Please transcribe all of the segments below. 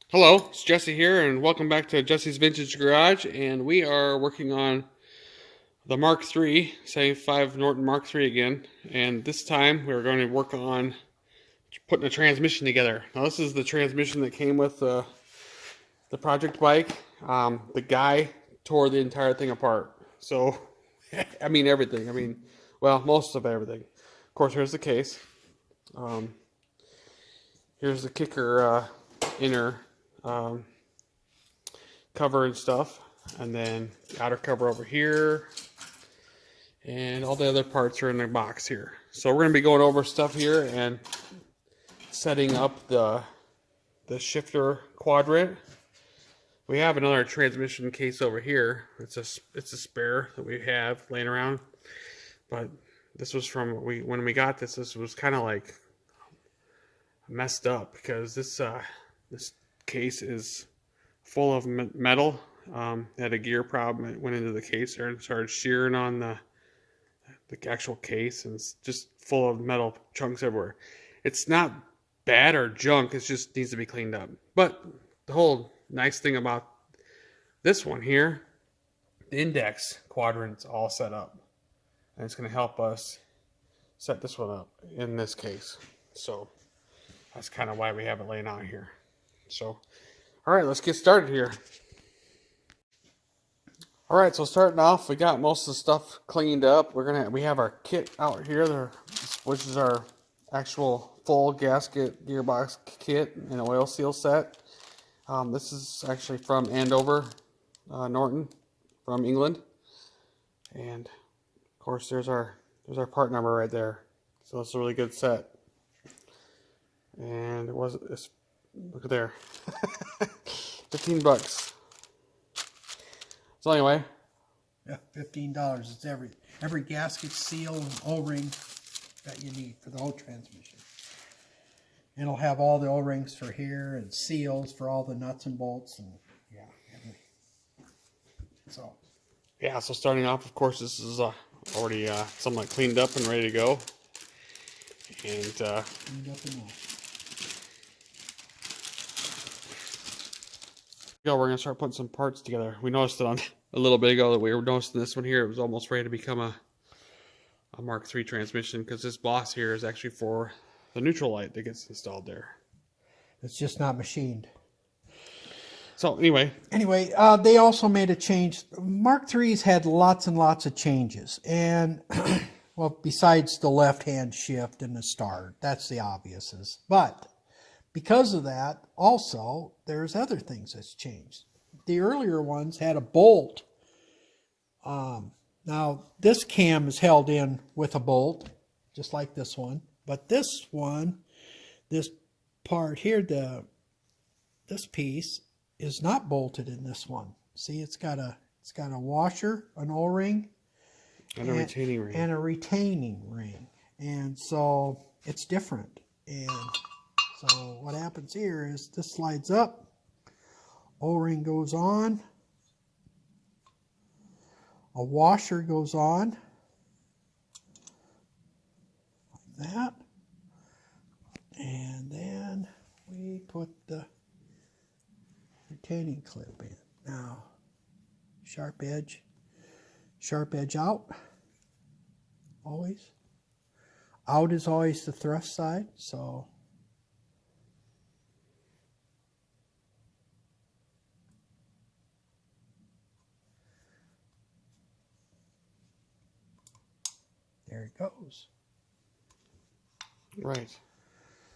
Hello, it's Jesse here, and welcome back to Jesse's Vintage Garage. And we are working on the Mark III, say 5 Norton Mark III again. And this time we're going to work on putting a transmission together. Now, this is the transmission that came with the project bike. The guy tore the entire thing apart. So, I mean, everything. Well, most of everything. Of course, here's the case. Here's the kicker inner cover and stuff, and then the outer cover over here, and all the other parts are in the box here. So we're going to be going over stuff here and setting up the shifter quadrant. We have another transmission case over here. It's a spare that we have laying around, but this was from when we got this. This was kind of like messed up because this case is full of metal. Had a gear problem. It went into the case there and started shearing on the actual case, and it's just full of metal chunks everywhere. It's not bad or junk. It just needs to be cleaned up. But the whole nice thing about this one here, the index quadrant's all set up, and it's going to help us set this one up in this case. So that's kind of why we have it laying out here. So, all right, let's get started here. All right, so starting off, we got most of the stuff cleaned up. We have our kit out here, which is our actual full gasket gearbox kit and oil seal set. This is actually from Andover, Norton, from England, and of course there's our part number right there. So it's a really good set. And look at there, $15. So anyway, yeah, $15. It's every gasket, seal, and O-ring that you need for the whole transmission. And it'll have all the O-rings for here and seals for all the nuts and bolts, and so starting off, of course, this is already somewhat cleaned up and ready to go. And cleaned up and all. we're gonna start putting some parts together. We noticed it on a little bit ago that we were noticing this one here. It was almost ready to become a Mark III transmission, because this boss here is actually for the neutral light that gets installed there. It's just not machined. So anyway, they also made a change. Mark III's had lots and lots of changes, and well, besides the left-hand shift and the start, that's the obviouses. But because of that, also, there's other things that's changed. The earlier ones had a bolt. Now, this cam is held in with a bolt, just like this one. But this one, this part here, this piece is not bolted in this one. See, it's got a washer, an O-ring, and a retaining ring. And a retaining ring. And so it's different. And so what happens here is this slides up, O-ring goes on, a washer goes on, like that, and then we put the retaining clip in. Now, sharp edge out, always. Out is always the thrust side, so there it goes. Right.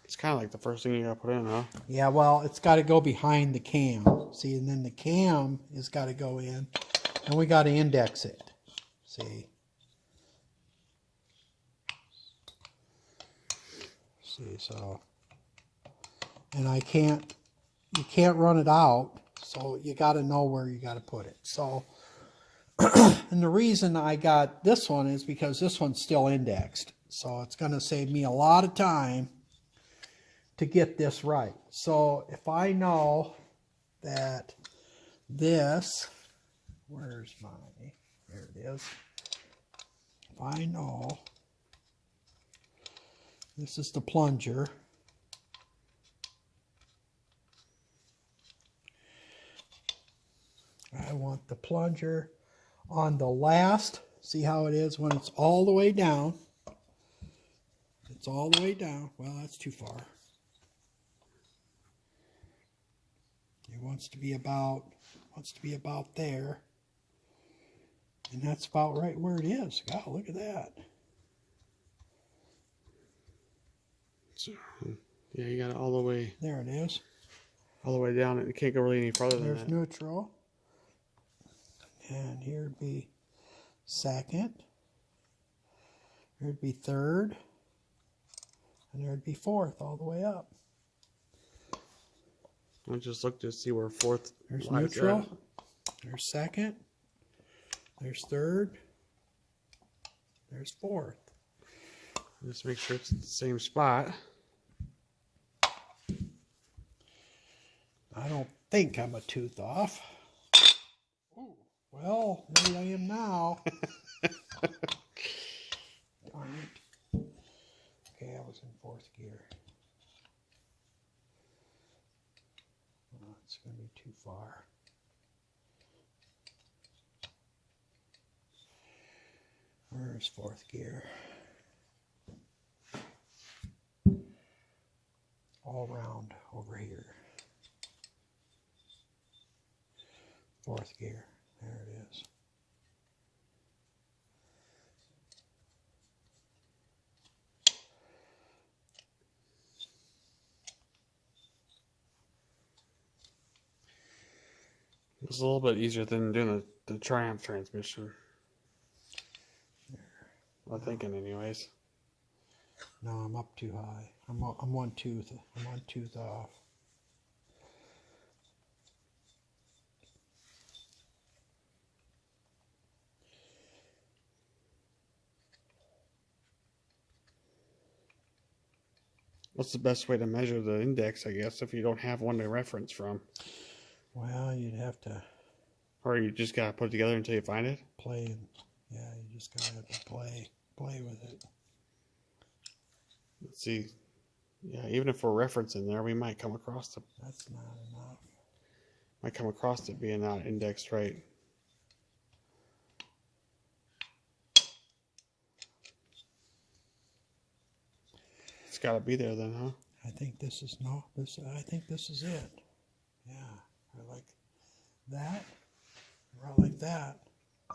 It's kind of like the first thing you gotta put in, huh? Yeah, well, it's got to go behind the cam. See, and then the cam has got to go in, and we got to index it. See. See, so, and you can't run it out, so you got to know where you got to put it. So, and the reason I got this one is because this one's still indexed. So it's going to save me a lot of time to get this right. So if I know that this, there it is. If I know this is the plunger, I want the plunger on the last. See how it is when it's all the way down. It's all the way down. Well, that's too far. It wants to be about there. And that's about right where it is. God, look at that. So, yeah, you got it all the way. There it is. All the way down. It can't go really any farther than There's that. neutral. And here'd be second. There'd be third. And there'd be fourth all the way up. I just look to see where fourth. There's lies neutral. at. There's second. There's third. There's fourth. Just make sure it's the same spot. I don't think I'm a tooth off. Ooh, well, maybe I am now. Darn it. Okay, I was in fourth gear. Oh, it's going to be too far. Where's fourth gear? All round over here. Fourth gear. There it is. It's a little bit easier than doing the Triumph transmission. I'm thinking, anyways. No, I'm up too high. I'm one tooth. I'm one tooth off. What's the best way to measure the index, I guess, if you don't have one to reference from? Well, you'd have to Or you just gotta put it together until you find it? play and yeah, you just gotta have to play with it. Let's see. Yeah, even if we're referencing there, we might come across That's not enough. it being not indexed right. It's gotta be there then, huh? I think this is I think this is it. Yeah, right like that. Right like that.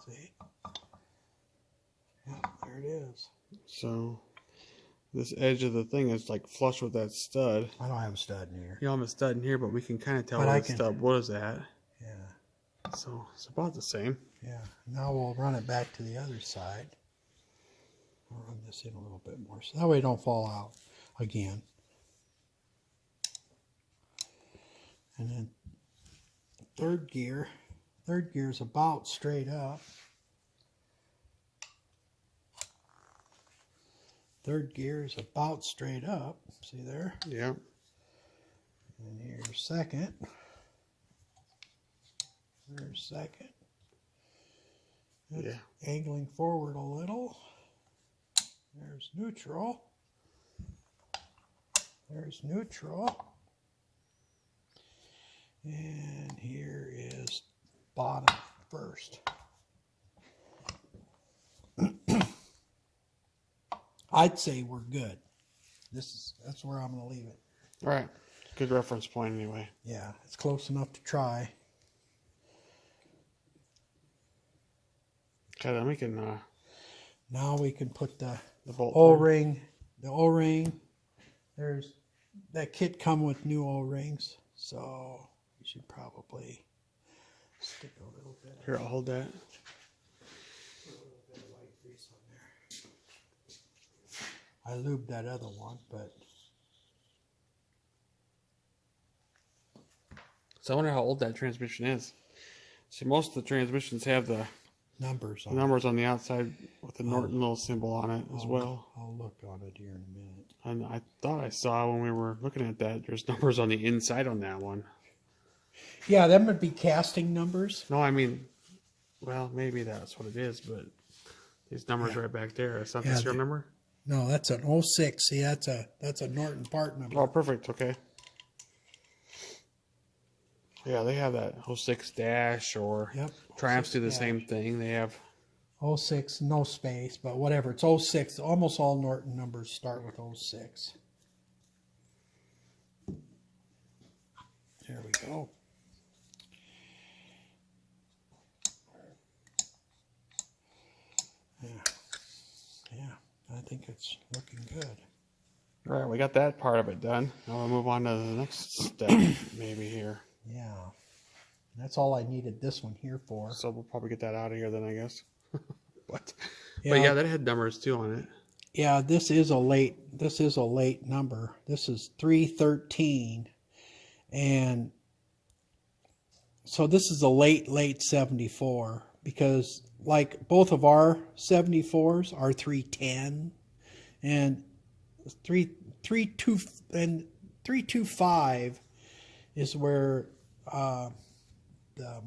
See? Yeah, there it is. So this edge of the thing is like flush with that stud. I don't have a stud in here. You don't have a stud in here, but we can kind of tell But where I the can- stud was at. Yeah. So it's about the same. Yeah. Now we'll run it back to the other side. I'll run this in a little bit more so that way it don't fall out again. And then third gear is about straight up. Third gear is about straight up. See there? Yeah. And here's second. There's second. It's Yeah. angling forward a little. There's neutral. There's neutral. And here is bottom first. I'd say we're good. That's where I'm going to leave it. All right. Good reference point anyway. Yeah, it's close enough to try. Okay, then we can Now we can put the bolt O-ring. The O-ring. There's that kit come with new O-rings, so we should probably stick a little bit. Here, I'll hold that. A little bit of white grease on there. I lubed that other one, but So I wonder how old that transmission is. See, most of the transmissions have the numbers on numbers on the outside with the Norton little symbol on it as well. I'll look on it here in a minute. And I thought I saw when we were looking at that, there's numbers on the inside on that one. Yeah, them would be casting numbers. No, I mean, well, maybe that's what it is, but these numbers right back there. Is that the serial number? No, that's an 06. See, that's a Norton part number. Oh, perfect. Okay. Yeah, they have that 06 dash, or Yep. Triumphs 06 do the dash. same thing. They have 06, no space, but whatever. It's 06. Almost all Norton numbers start with 06. There we go. Yeah. Yeah, I think it's looking good. All right, we got that part of it done. Now we'll move on to the next step, maybe here. Yeah. That's all I needed this one here for. So we'll probably get that out of here then, I guess. But Yeah. yeah, that had numbers too on it. Yeah, this is a late number. This is 313. And so this is a late 74, because like both of our 74s are 310 and 325 is where the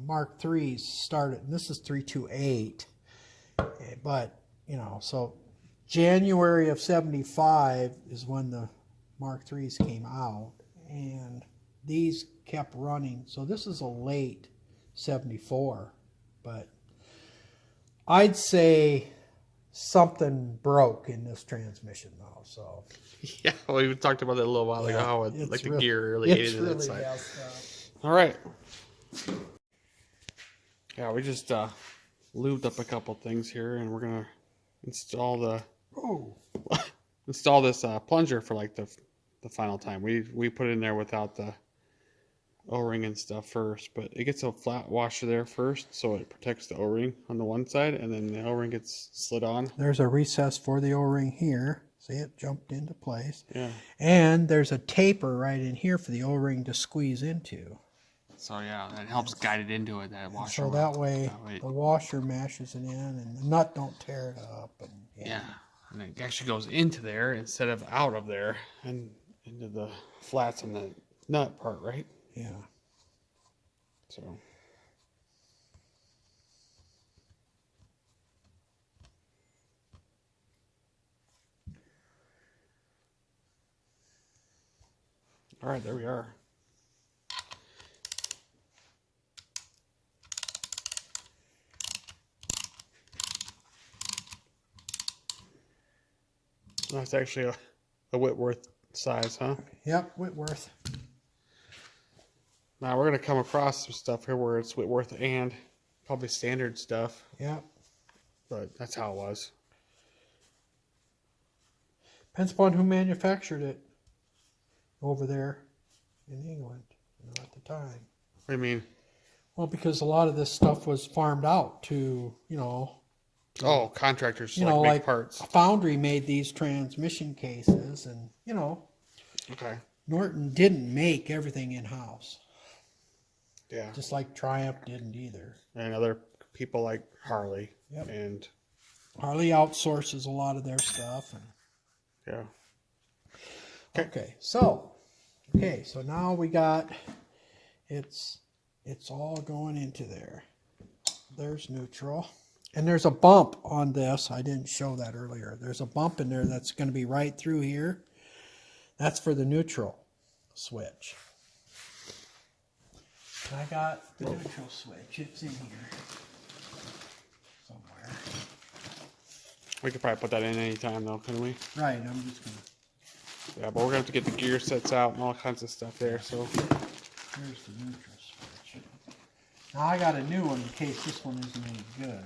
Mark 3s started, and this is 328. But you know, so January of 75 is when the Mark 3s came out, and these kept running. So this is a late 74, but I'd say something broke in this transmission though. So Yeah, well, we talked about that a little while ago, how like the gear really ate into that side. All right. Yeah, we just lubed up a couple things here, and we're gonna install the install this plunger for like the final time. We put it in there without the O-ring and stuff first, but it gets a flat washer there first, so it protects the O-ring on the one side, and then the O-ring gets slid on. There's a recess for the O-ring here. See, it jumped into place. Yeah. And there's a taper right in here for the O-ring to squeeze into. So yeah, that helps guide it into it, that washer. So that way the washer mashes it in and the nut don't tear it up. And yeah, and it actually goes into there instead of out of there and into the flats on the nut part, right? Yeah. So. All right, there we are. That's actually a Whitworth size, huh? Yep, Whitworth. Now we're going to come across some stuff here where it's Whitworth and probably standard stuff. Yep. But that's how it was. Depends upon who manufactured it over there in England, you know, at the time. What do you mean? Well, because a lot of this stuff was farmed out to, you know. Oh, contractors You know, make like parts. a foundry made these transmission cases, and, you know. Okay. Norton didn't make everything in-house. Yeah. Just like Triumph didn't either. And other people like Harley. Yep. And Harley outsources a lot of their stuff. And yeah. Okay, so now we got it's all going into there. There's neutral. And there's a bump on this. I didn't show that earlier. There's a bump in there that's going to be right through here. That's for the neutral switch. I got the neutral switch. It's in here somewhere. We could probably put that in any time though, couldn't we? Right, I'm just going to... Yeah, but we're going to have to get the gear sets out and all kinds of stuff there, so... Here's the neutral switch. Now I got a new one in case this one isn't any good.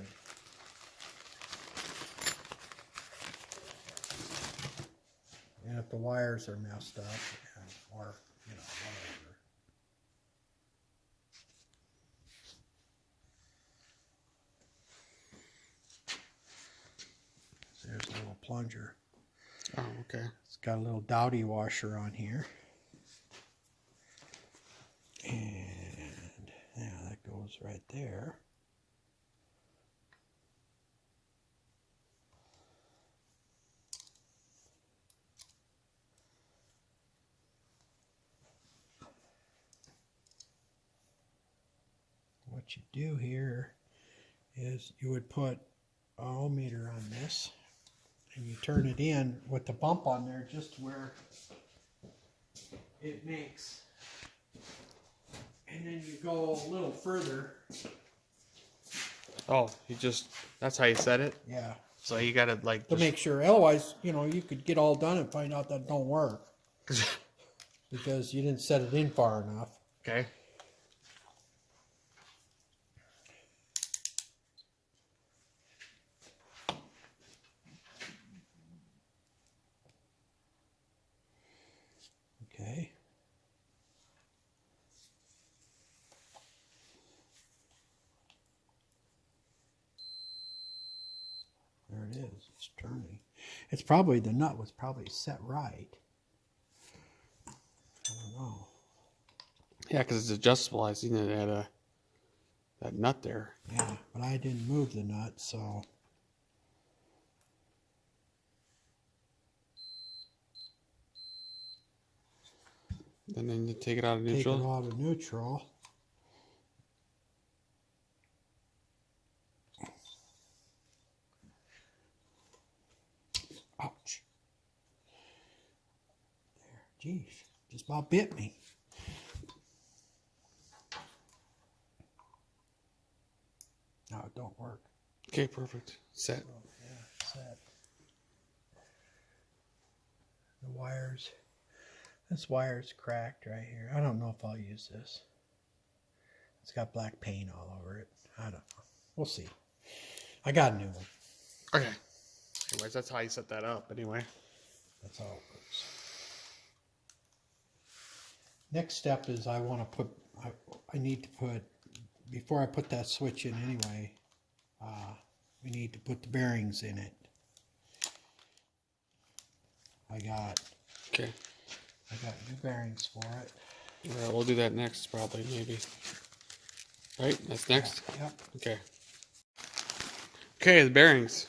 And if the wires are messed up, or, you know, whatever. So there's a little plunger. Oh, okay. It's got a little dowdy washer on here. And yeah, that goes right there. What you do here is you would put a ohmmeter on this and you turn it in with the bump on there just where it makes And then you go a little further. Oh, that's how you set it? Yeah. So you gotta like To make sure. Otherwise, you know, you could get all done and find out that it don't work. Because you didn't set it in far enough. Okay. Okay. There it is. It's turning. It's probably, the nut was probably set right. I don't know. Yeah, because it's adjustable. I seen it had that nut there. Yeah, but I didn't move the nut, so. And then you take it out of neutral. Take it out of neutral. Ouch. There, geez, just about bit me. No, it don't work. Okay, perfect. Set. Oh, yeah, set. The wires. This wire's cracked right here. I don't know if I'll use this. It's got black paint all over it. I don't know. We'll see. I got a new one. Okay. Anyways, that's how you set that up anyway. That's how it works. Next step is I want to put, I need to put, before I put that switch in anyway, we need to put the bearings in it. I got new bearings for it. Alright, we'll do that next probably, maybe. Right? That's next? Yep. Okay. Okay, the bearings.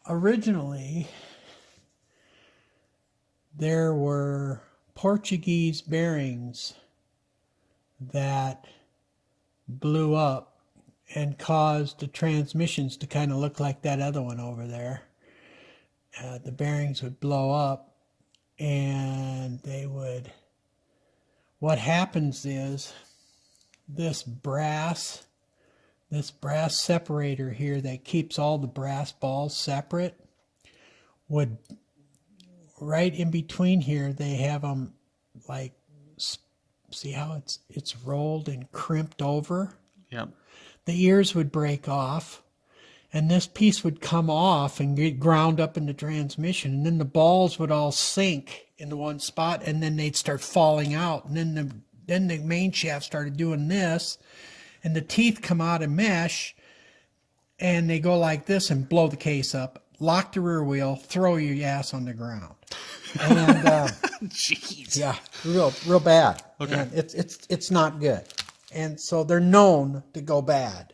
Originally, there were Portuguese bearings that blew up and caused the transmissions to kind of look like that other one over there. The bearings would blow up and they would, what happens is this brass separator here that keeps all the brass balls separate would, right in between here, they have them like, see how it's rolled and crimped over? Yep. The ears would break off, and this piece would come off and get ground up in the transmission, and then the balls would all sink into one spot, and then they'd start falling out, and then the main shaft started doing this, and the teeth come out of mesh, and they go like this and blow the case up, lock the rear wheel, throw your ass on the ground. And Jeez. yeah, real bad. Okay. And it's not good. And so they're known to go bad.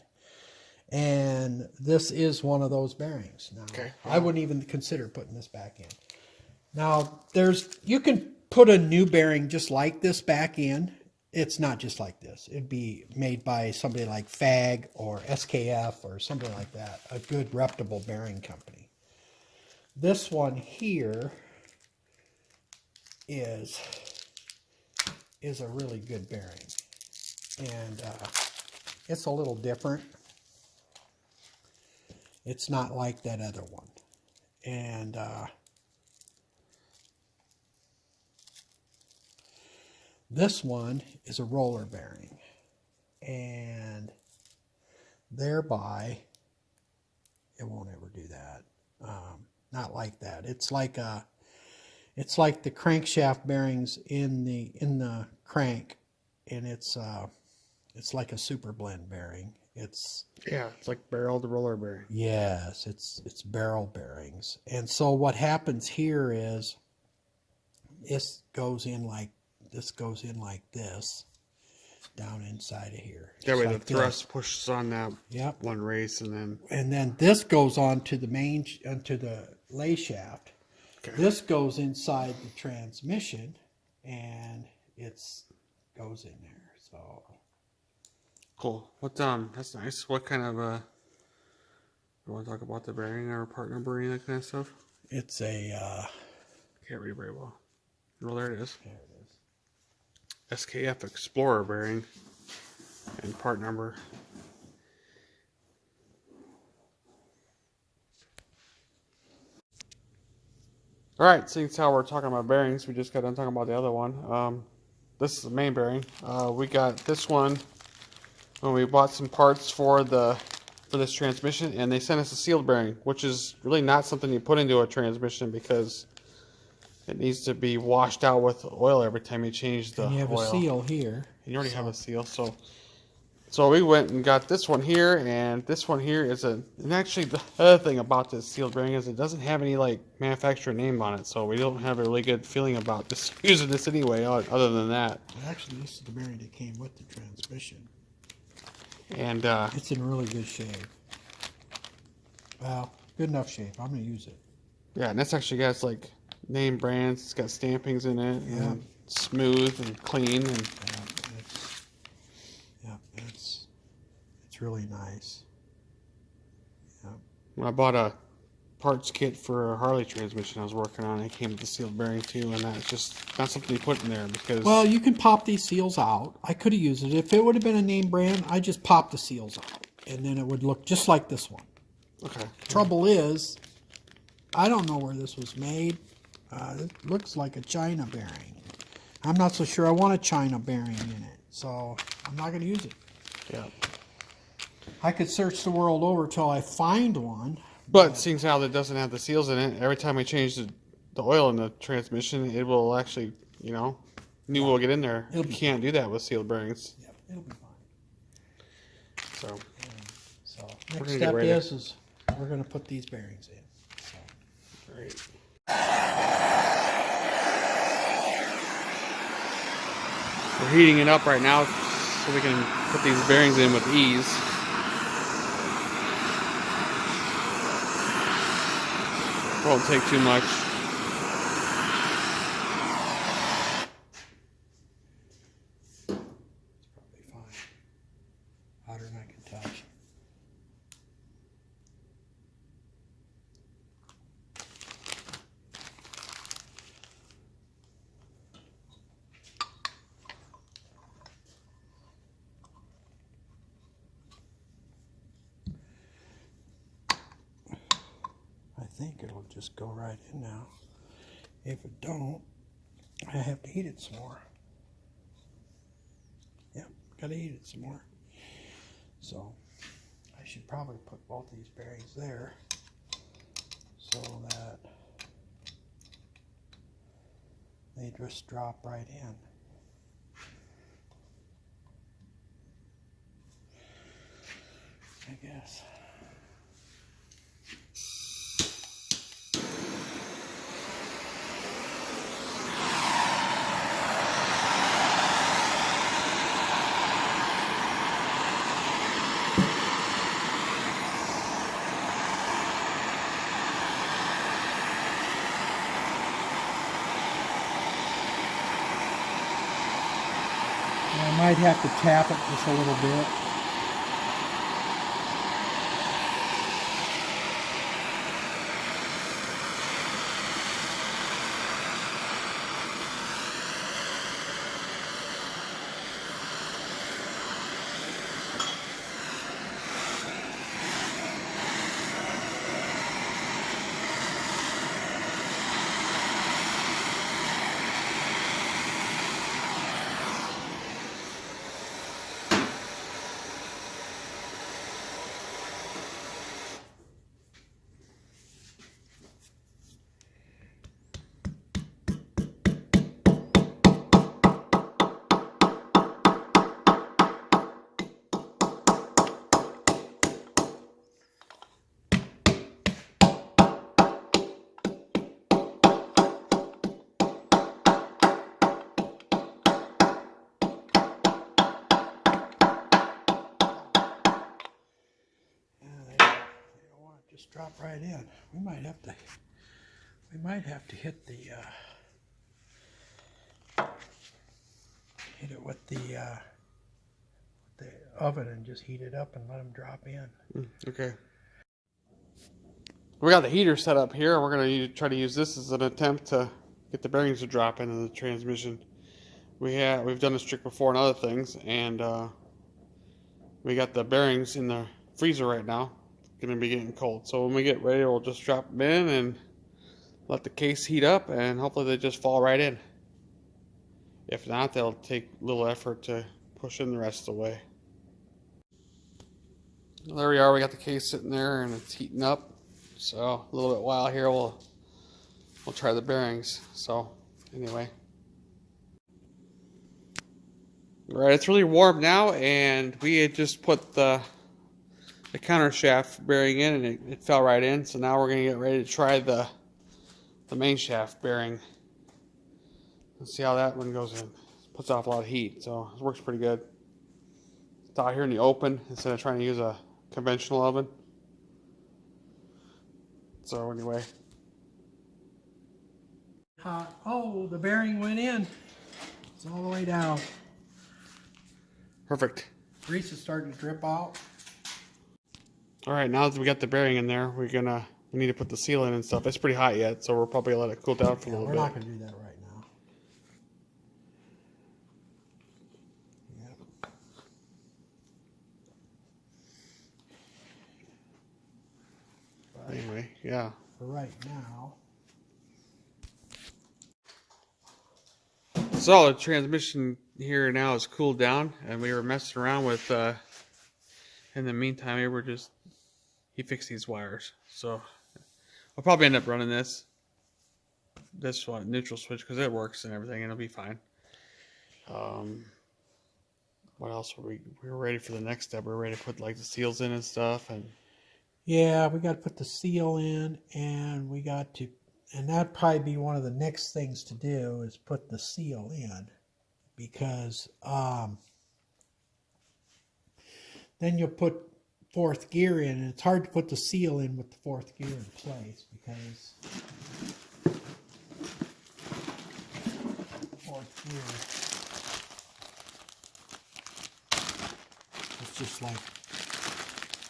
And this is one of those bearings. Now, Okay. I wouldn't even consider putting this back in. Now, you can put a new bearing just like this back in. It's not just like this. It'd be made by somebody like FAG or SKF or something like that. A good reputable bearing company. This one here is a really good bearing. And it's a little different. It's not like that other one. And this one is a roller bearing. And thereby, it won't ever do that. Not like that. It's like the crankshaft bearings in the crank, and it's like a super blend bearing. It's like barrel to roller bearing. Yes, it's barrel bearings. And so what happens here is this goes in like this down inside of here. That way Just the like thrust pushes on that Yep. one race and then this goes on to the onto the lay shaft. Okay. This goes inside the transmission and goes in there. So cool. What that's nice. What kind of you want to talk about the bearing or part numbering, that kind of stuff? it's a Can't read very well. Well, there it is. there it is. SKF Explorer bearing and part number. Alright, seeing as how we're talking about bearings, we just got done talking about the other one. This is the main bearing. We got this one when we bought some parts for this transmission, and they sent us a sealed bearing, which is really not something you put into a transmission because it needs to be washed out with oil every time you change the oil. And you have a seal here. And you already have a seal, so we went and got this one here, and this one here is and actually the other thing about this sealed bearing is it doesn't have any like manufacturer name on it, so we don't have a really good feeling about this using this anyway, other than that. Actually, this is the bearing that came with the transmission. And it's in really good shape. Well, good enough shape. I'm going to use it. Yeah, and this actually got like name brands. It's got stampings in it. Yeah. And smooth and clean. And it's really nice. Yeah. When I bought a parts kit for a Harley transmission I was working on, it came with the sealed bearing too, and that's just not something you put in there because... Well, you can pop these seals out. I could have used it. If it would have been a name brand, I just pop the seals out, and then it would look just like this one. Okay. Trouble is, I don't know where this was made. It looks like a China bearing. I'm not so sure I want a China bearing in it, so I'm not going to use it. Yeah. I could search the world over till I find one. But seeing how that doesn't have the seals in it, every time we change the oil in the transmission, it will actually, new will get in there. You can't do that with sealed bearings. Yep, it'll be fine. So next step is we're going to put these bearings in. So. Great. We're heating it up right now so we can put these bearings in with ease. Won't take too much. It's probably fine. Hotter than I can touch. I think it'll just go right in now. If it don't, I have to heat it some more. Yep, gotta heat it some more. So I should probably put both these bearings there so that they just drop right in. I guess. I might have to tap it just a little bit. Just drop right in. We might have to hit the hit it with the oven and just heat it up and let them drop in. Okay. We got the heater set up here. We're going to try to use this as an attempt to get the bearings to drop into the transmission. we've done this trick before on other things, and we got the bearings in the freezer right now. It's gonna be getting cold, so when we get ready, we'll just drop them in and let the case heat up, and hopefully they just fall right in. If not, they'll take a little effort to push in the rest of the way. There we are. We got the case sitting there, and it's heating up. So a little bit while here, we'll try the bearings. So anyway, all right, it's really warm now, and we had just put the counter shaft bearing in, and it fell right in. So now we're gonna get ready to try the main shaft bearing. Let's see how that one goes in. Puts off a lot of heat, so it works pretty good. It's out here in the open instead of trying to use a conventional oven. So anyway. Oh, the bearing went in. It's all the way down. Perfect. Grease is starting to drip out. All right, now that we got the bearing in there, we need to put the seal in and stuff. It's pretty hot yet, so we'll probably let it cool down for a little bit. We're not going to do that right now. But anyway, yeah. For right now. So the transmission here now is cooled down, and we were messing around with. In the meantime, he fixed these wires, so I'll probably end up running this one neutral switch because it works and everything, and it'll be fine. What else were we were ready for the next step? We're ready to put like the seals in and stuff, and yeah, we got to put the seal in, and that'd probably be one of the next things to do is put the seal in, because then you'll put fourth gear in, and it's hard to put the seal in with the fourth gear in place, because fourth gear, it's just like,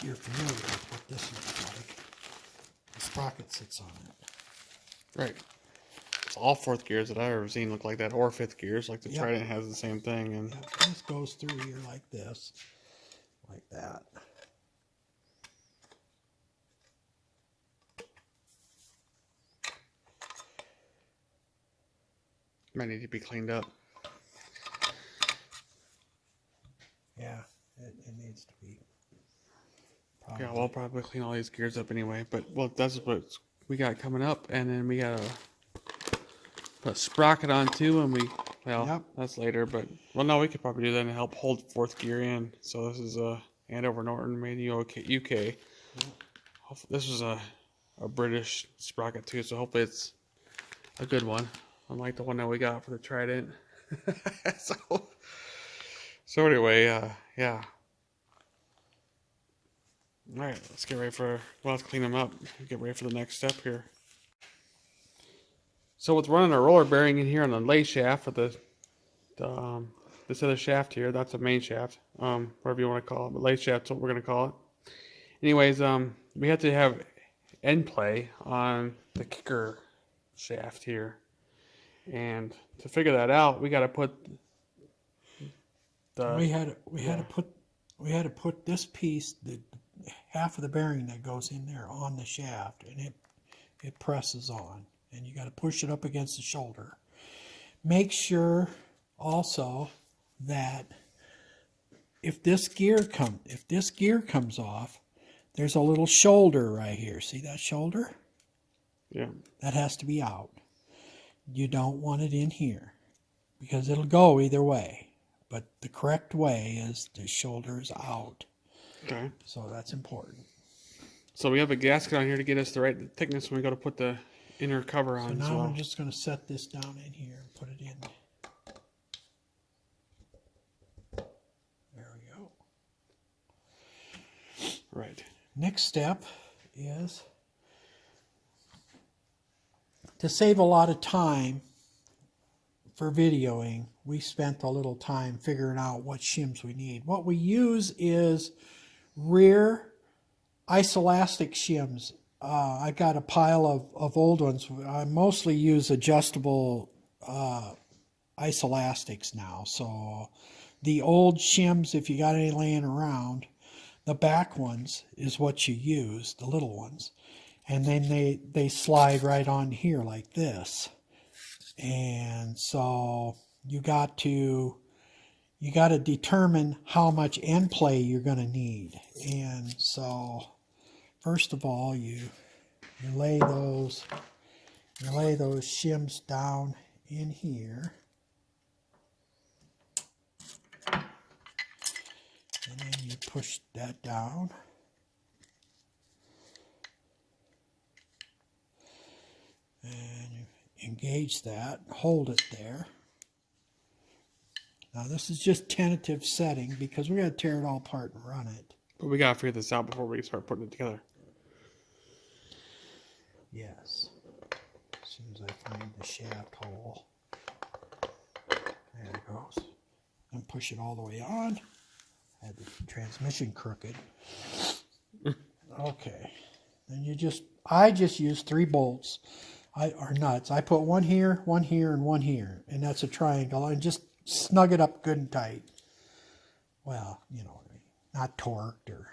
you're familiar with what this looks like. The sprocket sits on it. right. It's all fourth gears that I've ever seen look like that, or fifth gears, like the Yep. Trident has the same thing. And Yep. This goes through here like this, like that. might need to be cleaned up. Yeah, it needs to be. Yeah, we'll probably clean all these gears up anyway. But well, that's what we got coming up, and then we gotta put a sprocket on too, and Yep. that's later. But well, no, we could probably do that and help hold fourth gear in. So this is Andover Norton made in UK. This is a British sprocket too, so hopefully it's a good one, unlike the one that we got for the Trident. so anyway, yeah. All right, let's get ready let's clean them up. Get ready for the next step here. So with running a roller bearing in here on the lay shaft for this other shaft here, that's a main shaft, whatever you want to call it, but lay shaft's what we're gonna call it. Anyways, we have to have end play on the kicker shaft here, and to figure that out, we got to put we had to put this piece, the half of the bearing that goes in there, on the shaft, and it presses on, and you got to push it up against the shoulder. Make sure also that if this gear comes off, there's a little shoulder right here. See that shoulder? Yeah. That has to be out. You don't want it in here, because it'll go either way. But the correct way is the shoulder's out. Okay. So that's important. So we have a gasket on here to get us the right thickness when we go to put the inner cover on. So now I'm just going to set this down in here and put it in. There we go. Right. Next step is to save a lot of time for videoing. We spent a little time figuring out what shims we need. What we use is rear isolastic shims. I got a pile of old ones. I mostly use adjustable isoelastics now. So the old shims, if you got any laying around, the back ones is what you use, the little ones. And then they slide right on here like this. And so you got to determine how much end play you're going to need. And so first of all, you lay those shims down in here. And then you push that down. And you engage that, hold it there. Now this is just tentative setting because we're going to tear it all apart and run it. But we gotta figure this out before we start putting it together. Yes. As soon as I find the shaft hole. There it goes. And push it all the way on. I had the transmission crooked. Okay. Then I just use 3 bolts. Or nuts. I put one here, and one here. And that's a triangle. And just snug it up good and tight. Well, you know, not torqued or...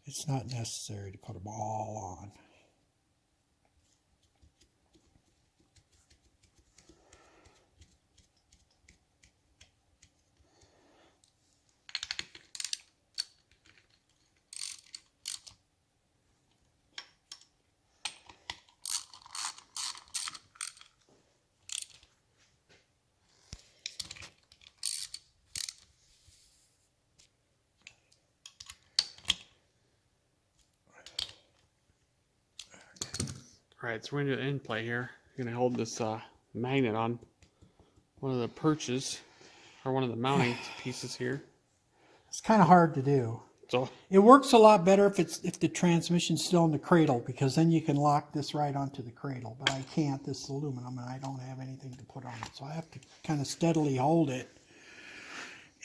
It's not necessary to put them all on. Alright, so we're going to do an end play here. You're going to hold this magnet on one of the perches, or one of the mounting pieces here. It's kind of hard to do. So it works a lot better if the transmission's still in the cradle, because then you can lock this right onto the cradle. But I can't. This is aluminum, and I don't have anything to put on it. So I have to kind of steadily hold it.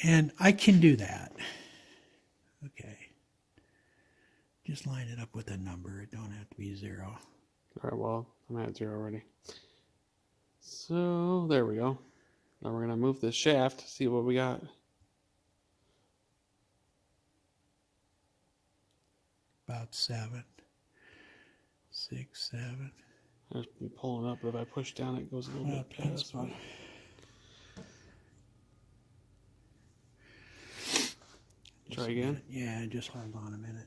And I can do that. Okay. Just line it up with a number. It don't have to be 0. Alright, well, I'm at 0 already. So, there we go. Now we're going to move this shaft, see what we got. About 7, 6, 7. I'll be pulling up, but if I push down, it goes a little bit past. Try again? Yeah, just hold on a minute.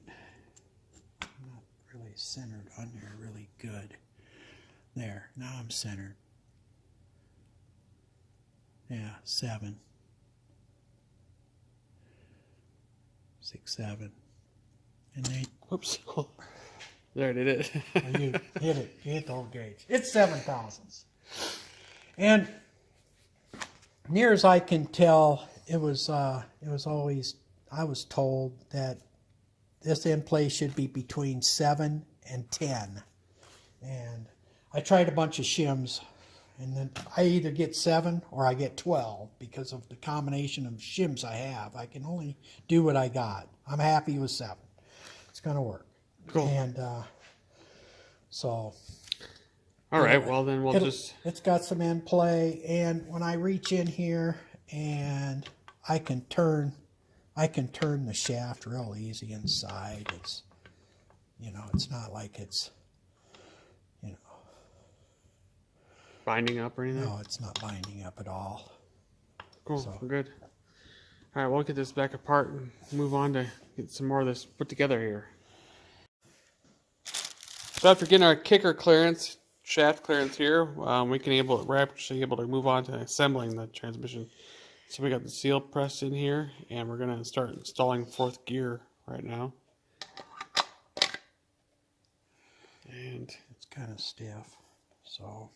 I'm not really centered on there really good. There, now I'm centered. Yeah, 7. 6, 7. And they... Whoops. There, I did it. Well, you hit it. You hit the whole gauge. It's 7 thousandths. And near as I can tell, it was always... I was told that this end play should be between 7 and 10. And I tried a bunch of shims, and then I either get 7 or I get 12 because of the combination of shims I have. I can only do what I got. I'm happy with 7. It's going to work. Cool. And so... All right, well then we'll just... It's got some end play, and when I reach in here and I can turn the shaft real easy inside. It's, you know, it's not like it's, you know, binding up or anything? No, it's not binding up at all. Cool, So. we're good. All right, we'll get this back apart and move on to get some more of this put together here. So after getting our kicker clearance, shaft clearance here, we're actually able to move on to assembling the transmission. So we got the seal pressed in here, and we're going to start installing 4th gear right now. And it's kind of stiff, so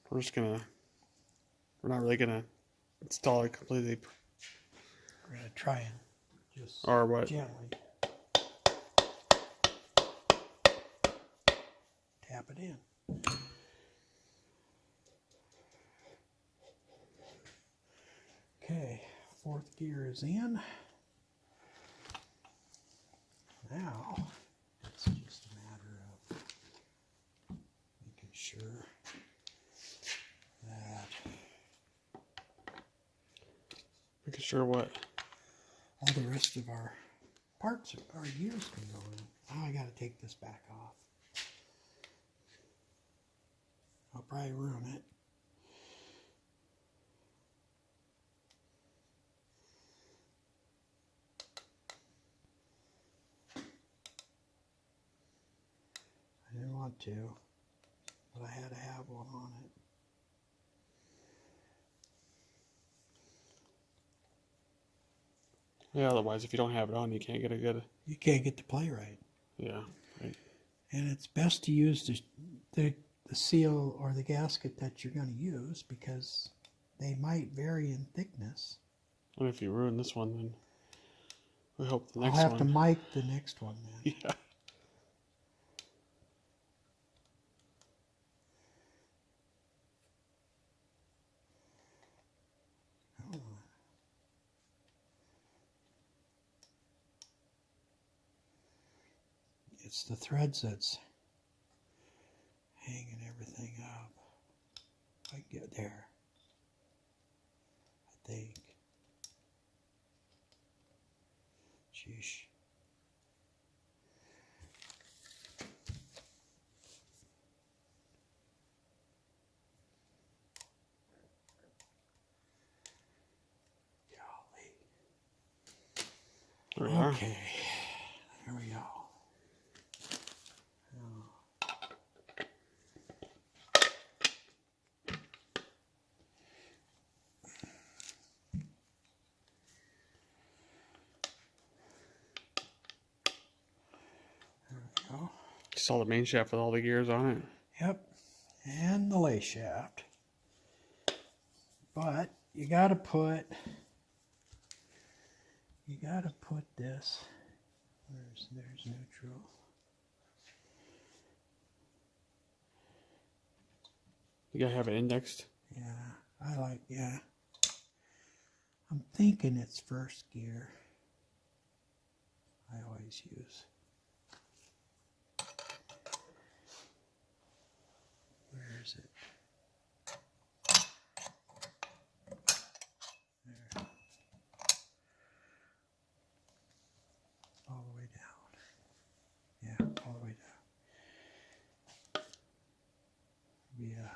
we're not really going to install it completely. we're going to try and just Or what? gently tap it in. Okay, 4th gear is in. Now, it's just Making sure what? All the rest of our parts, our gears can go in. Now I got to take this back off. I'll probably ruin it. I didn't want to, but I had to have one on it. Yeah, otherwise if you don't have it on, you can't get a good... You can't get the play right. Yeah, right. And it's best to use the seal or the gasket that you're going to use because they might vary in thickness. And if you ruin this one, then we hope the next I'll have one... to mic the next one then. Yeah. It's the threads that's hanging everything up. I get there, I think. Sheesh. There we are. Okay, there we go. Go. Just saw the main shaft with all the gears on it. Yep, and the lay shaft. But you got to put this. There's neutral. You gotta have it indexed. Yeah, yeah. I'm thinking it's first gear. I always use. Where is it? There. All the way down. Yeah, all the way down. Yeah.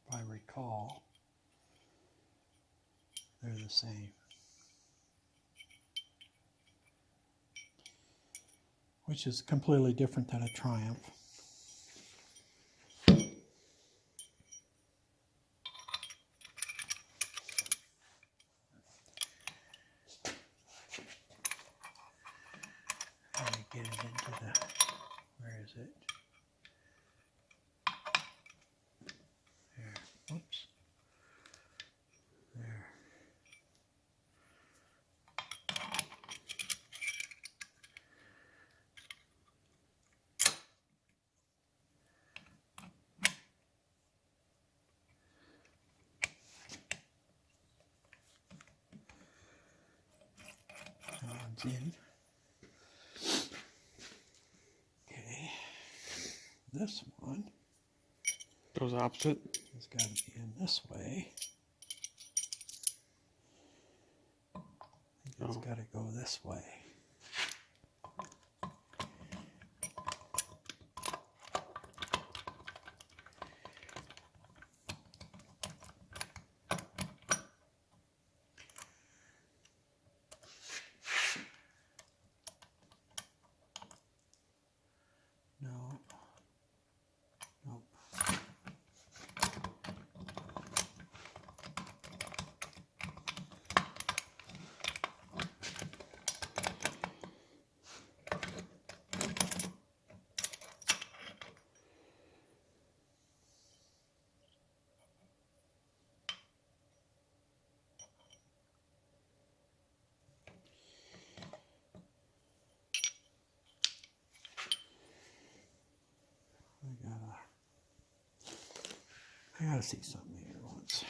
If I recall, they're the same. Which is completely different than a Triumph. Let me get it into the, where is it? There, oops. There. That one's in. Okay. This one Goes opposite. has got to be in this way. I think it's got to go this way. No. Nope. I gotta I gotta see something here once.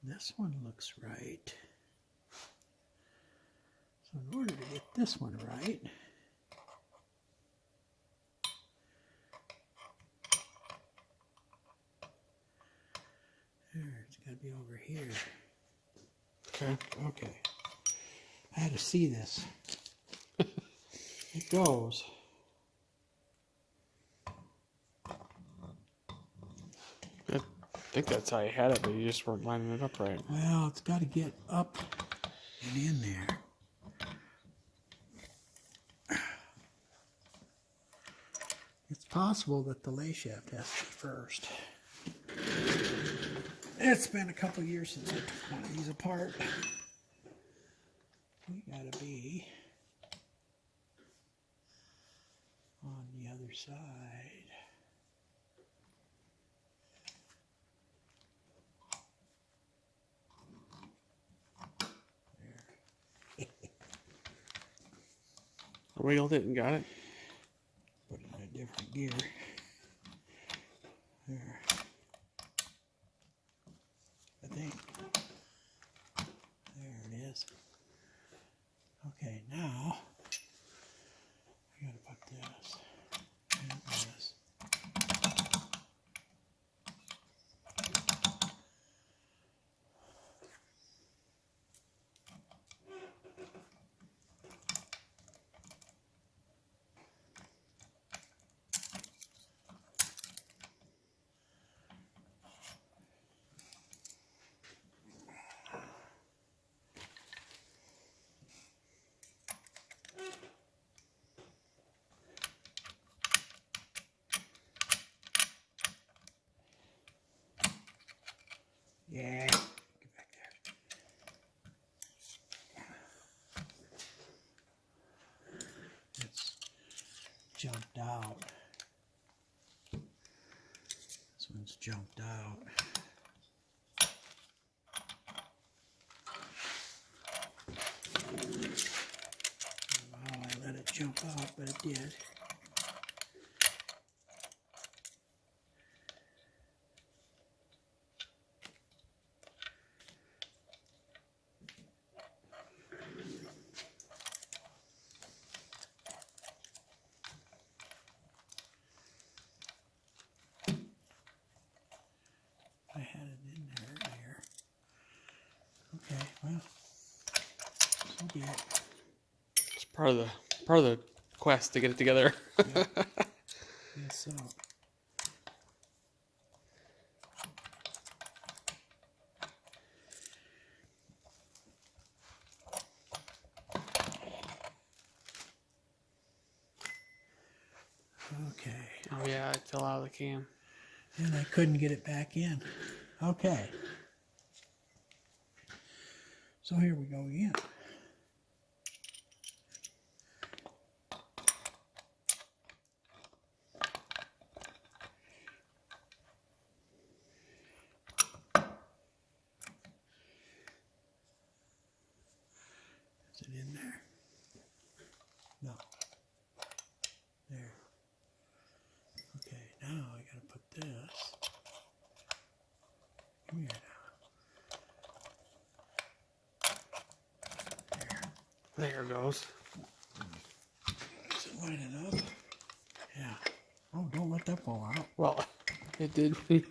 This one looks right. So in order to get this one right, there, it's got to be over here. Okay. Okay. I had to see this. It goes. I think that's how you had it, but you just weren't lining it up right. Well, it's got to get up and in there. It's possible that the lay shaft has to be first. It's been a couple years since I took one of these apart. We gotta be on the other side. There. Wiggled it and got it. Put it in a different gear. There. I think. There it is. Okay, now I gotta put this and this. Yeah, get back there. It's jumped out. This one's jumped out. Well, I let it jump out, but it did. I had it in there earlier. Okay, well, so be it. It's part of the quest to get it together. Yeah. Yes, so. Okay. Oh yeah, it fell out of the can. And I couldn't get it back in. Okay. So here we go again. Is it in there? No. There. Okay, now I gotta put this. Come here now. There it goes. Does it line it up? Yeah. Oh, don't let that fall out. Well, it did. We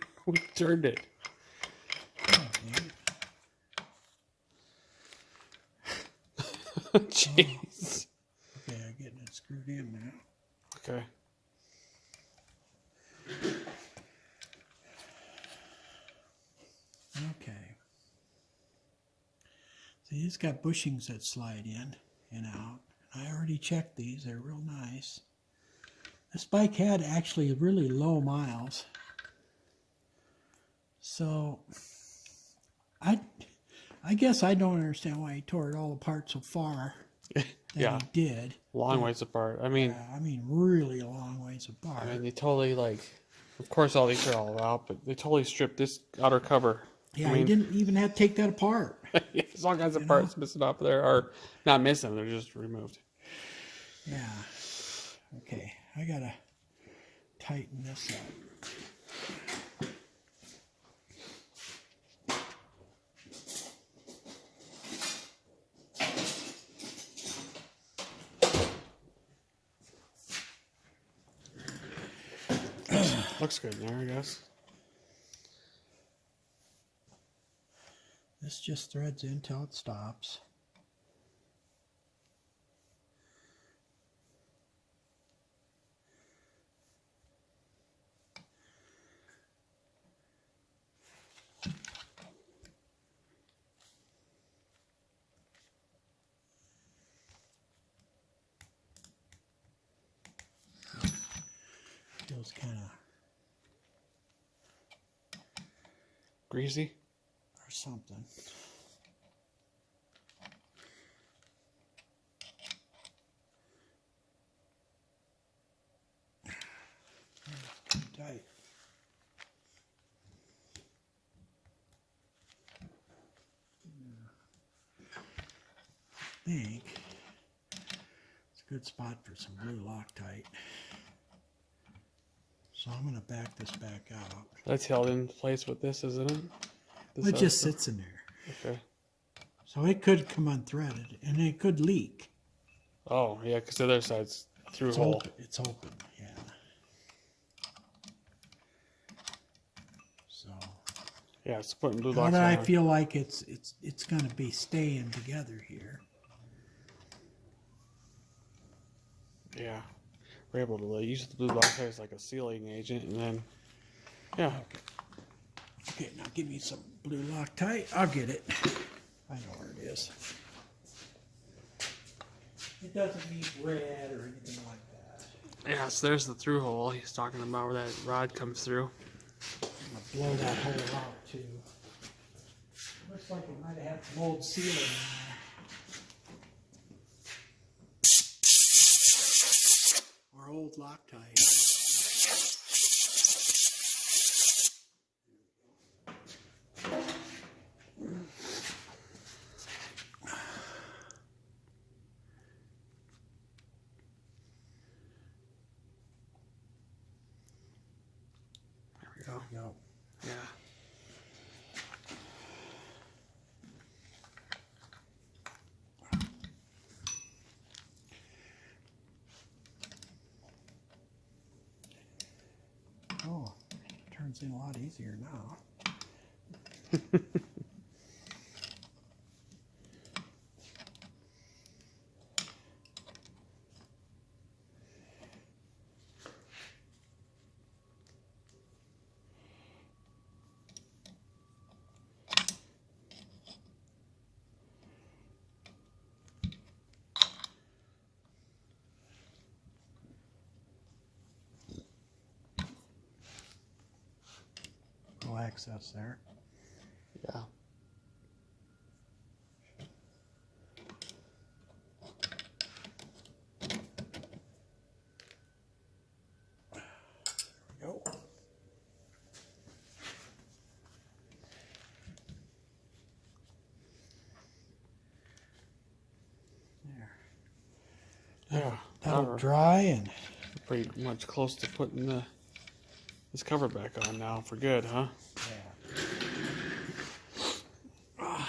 turned it. Oh, damn it. Jeez. Okay, I'm getting it screwed in now. Okay. Okay. See, it's got bushings that slide in and out. I already checked these. They're real nice. This bike had actually really low miles. So, I guess I don't understand why he tore it all apart so far that Yeah. he did. Long ways apart. I mean, Really a long ways apart. they totally of course all these are all out, but they totally stripped this outer cover. Yeah, I mean, he didn't even have to take that apart. there's all kinds of parts missing off there, or not missing, they're just removed. Yeah. Okay, I gotta tighten this up. Looks good in there, I guess. This just threads in till it stops. Feels kind of Greasy. or something. Tight. I think it's a good spot for some blue Loctite. So I'm going to back this back out. That's held in place with this, isn't it? This It just stuff? sits in there. Okay. So it could come unthreaded and it could leak. Oh, yeah, because the other side's through hole. It's open, yeah. So Yeah, it's putting blue how locks do I on. feel like it's going to be staying together here? Yeah. We're able to use the blue Loctite as like a sealing agent, and then, yeah. Okay, now give me some blue Loctite. I'll get it. I know where it is. It doesn't need red or anything like that. Yeah, so there's the through hole he's talking about where that rod comes through. I'm going to blow that hole out too. Looks like it might have had some old sealing in there. Or old Loctite. There we go. Go. Yeah. Oh, turns in a lot easier now. No access there. Yeah. Go. There. Yeah. That'll We're dry and pretty much close to putting this cover back on now for good, huh? yeah.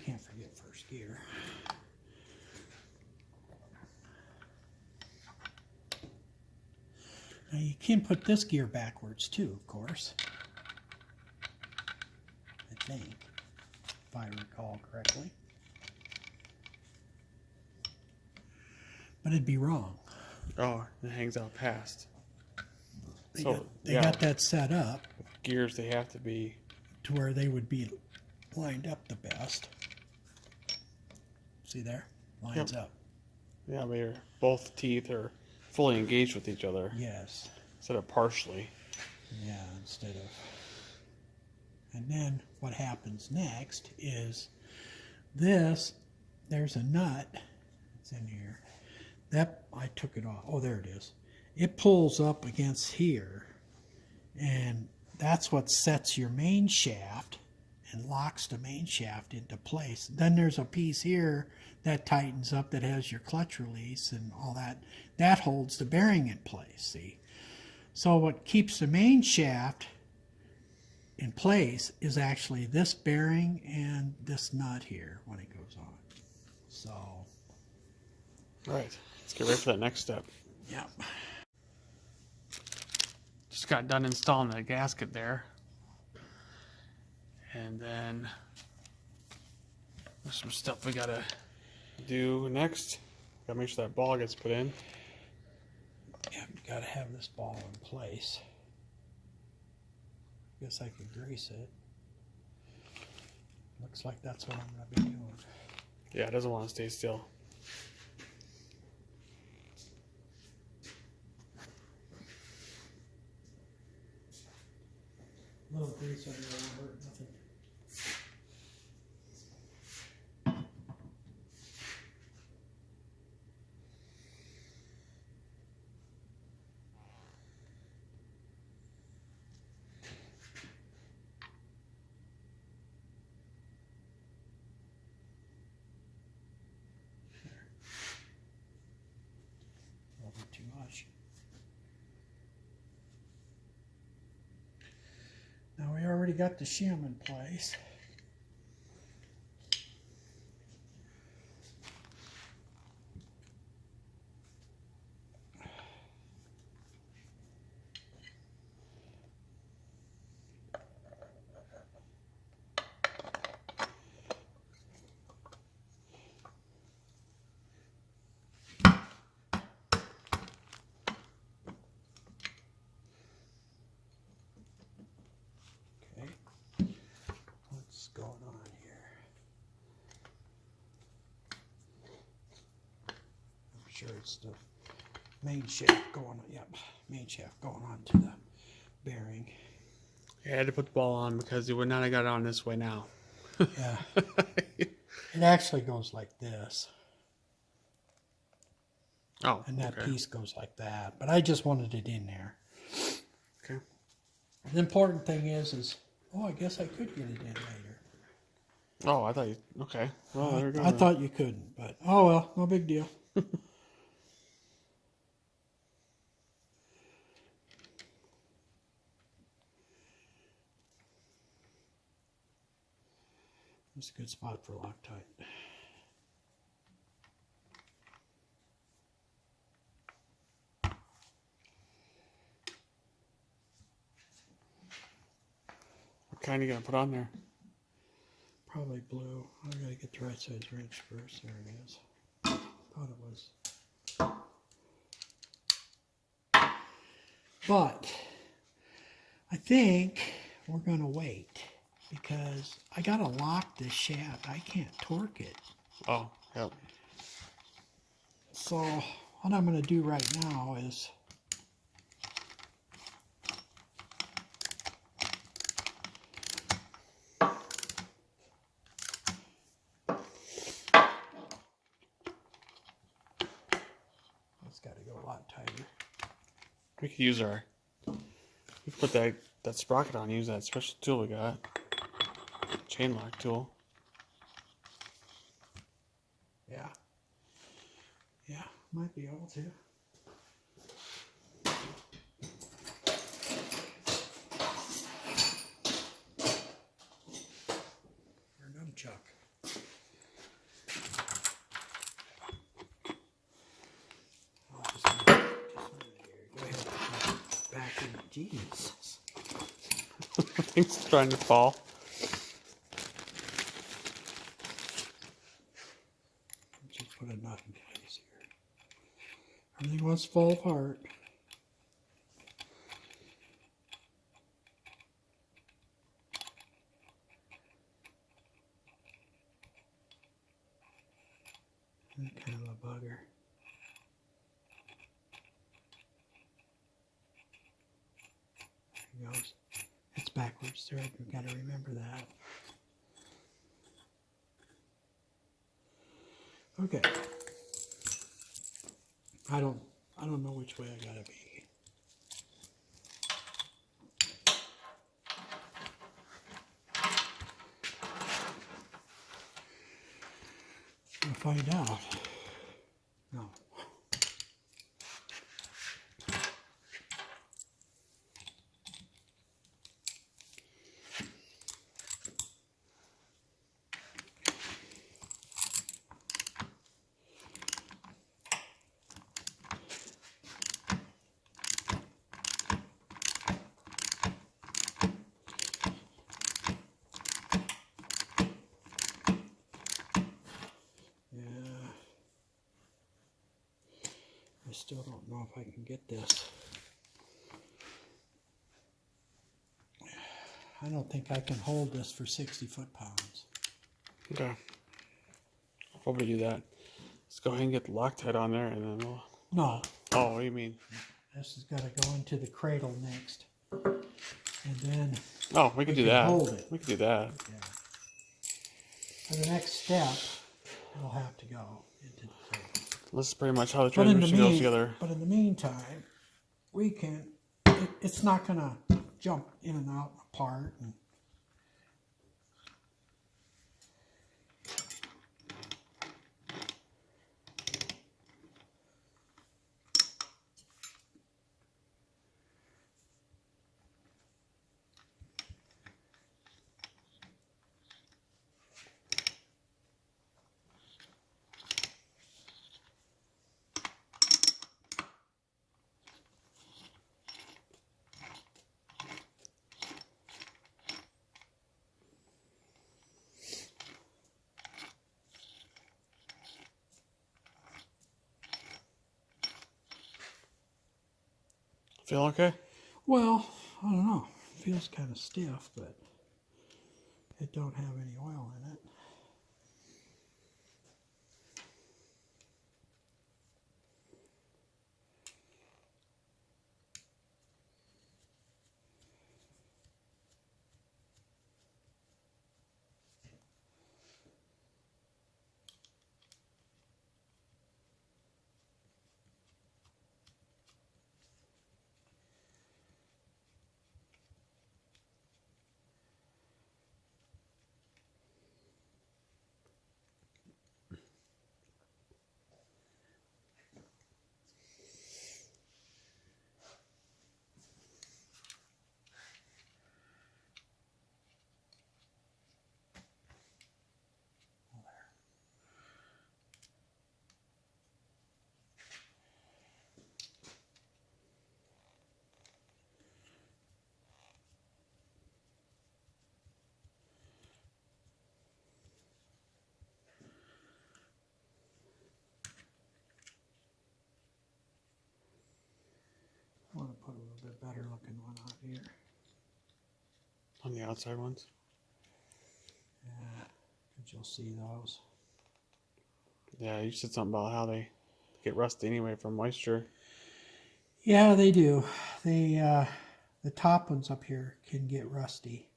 Can't forget first gear. Now you can put this gear backwards too, of course. I think, if I recall correctly. But it'd be wrong. Oh, it hangs out past. They, So, got, they yeah. got that set up Gears, they have to be. to where they would be lined up the best. See there? Lines up. Yeah, where both teeth are fully engaged with each other Yes. instead of partially. Yeah, instead of. And then what happens next is this, there's a nut, it's in here. That, I took it off. Oh, there it is. It pulls up against here, and that's what sets your main shaft, and locks the main shaft into place. Then there's a piece here that tightens up that has your clutch release and all that. That holds the bearing in place, see? So what keeps the main shaft in place is actually this bearing and this nut here when it goes on. So, All right, let's get ready for that next step. yeah. Just got done installing the gasket there. And then there's some stuff we gotta do next. Gotta make sure that ball gets put in. Yeah, you gotta have this ball in place. Guess I could grease it. Looks like that's what I'm gonna be doing. Yeah, it doesn't want to stay still. A little grease on there won't hurt nothing. Not too much. Now we already got the shim in place. What's going on here? I'm sure it's the main shaft going on. Yep, main shaft going on to the bearing. Yeah, I had to put the ball on because you would not have got it on this way now. Yeah. It actually goes like this. Oh, And that okay. piece goes like that. But I just wanted it in there. Okay. The important thing is, oh, I guess I could get it in later. Oh, I thought you. Okay. Oh, there we go. I thought you couldn't, but oh well, no big deal. It's a good spot for Loctite. What kind are you gonna put on there? Probably blue. I gotta get the right size wrench first. There it is. Thought it was. But I think we're gonna wait because I gotta lock this shaft. I can't torque it. Oh, yep. So what I'm gonna do right now is it's gotta go a lot tighter. We could use our. We could put that sprocket on. Use that special tool we got. Chain lock tool. Yeah. Yeah, might be able to. Or nunchuck. I'll just move it here. Go ahead. Back in. Jesus. Thing's trying to fall. Just put a nut in place here. Everything wants to fall apart. That's kind of a bugger. There it goes. It's backwards thread. We've got to remember that. Okay. I don't know which way I gotta be. We'll find out. No. I still don't know if I can get this. I don't think I can hold this for 60 foot-pounds. Okay. I'll probably do that. Let's go ahead and get the Loctite on there, and then we'll... No. Oh, what do you mean? This has got to go into the cradle next. And then Oh, we can do that. hold it. We can do that. Yeah. For the next step, it'll have to go into the cradle. This is pretty much how the transmission goes together. But in the meantime, we can, it's not going to jump in and out and apart. And Feel okay? well, I don't know. It feels kind of stiff, but it don't have any oil in it. I want to put a little bit better looking one out here. On the outside ones? Yeah, but you'll see those. Yeah, you said something about how they get rusty anyway from moisture. Yeah, they do. They, the top ones up here can get rusty.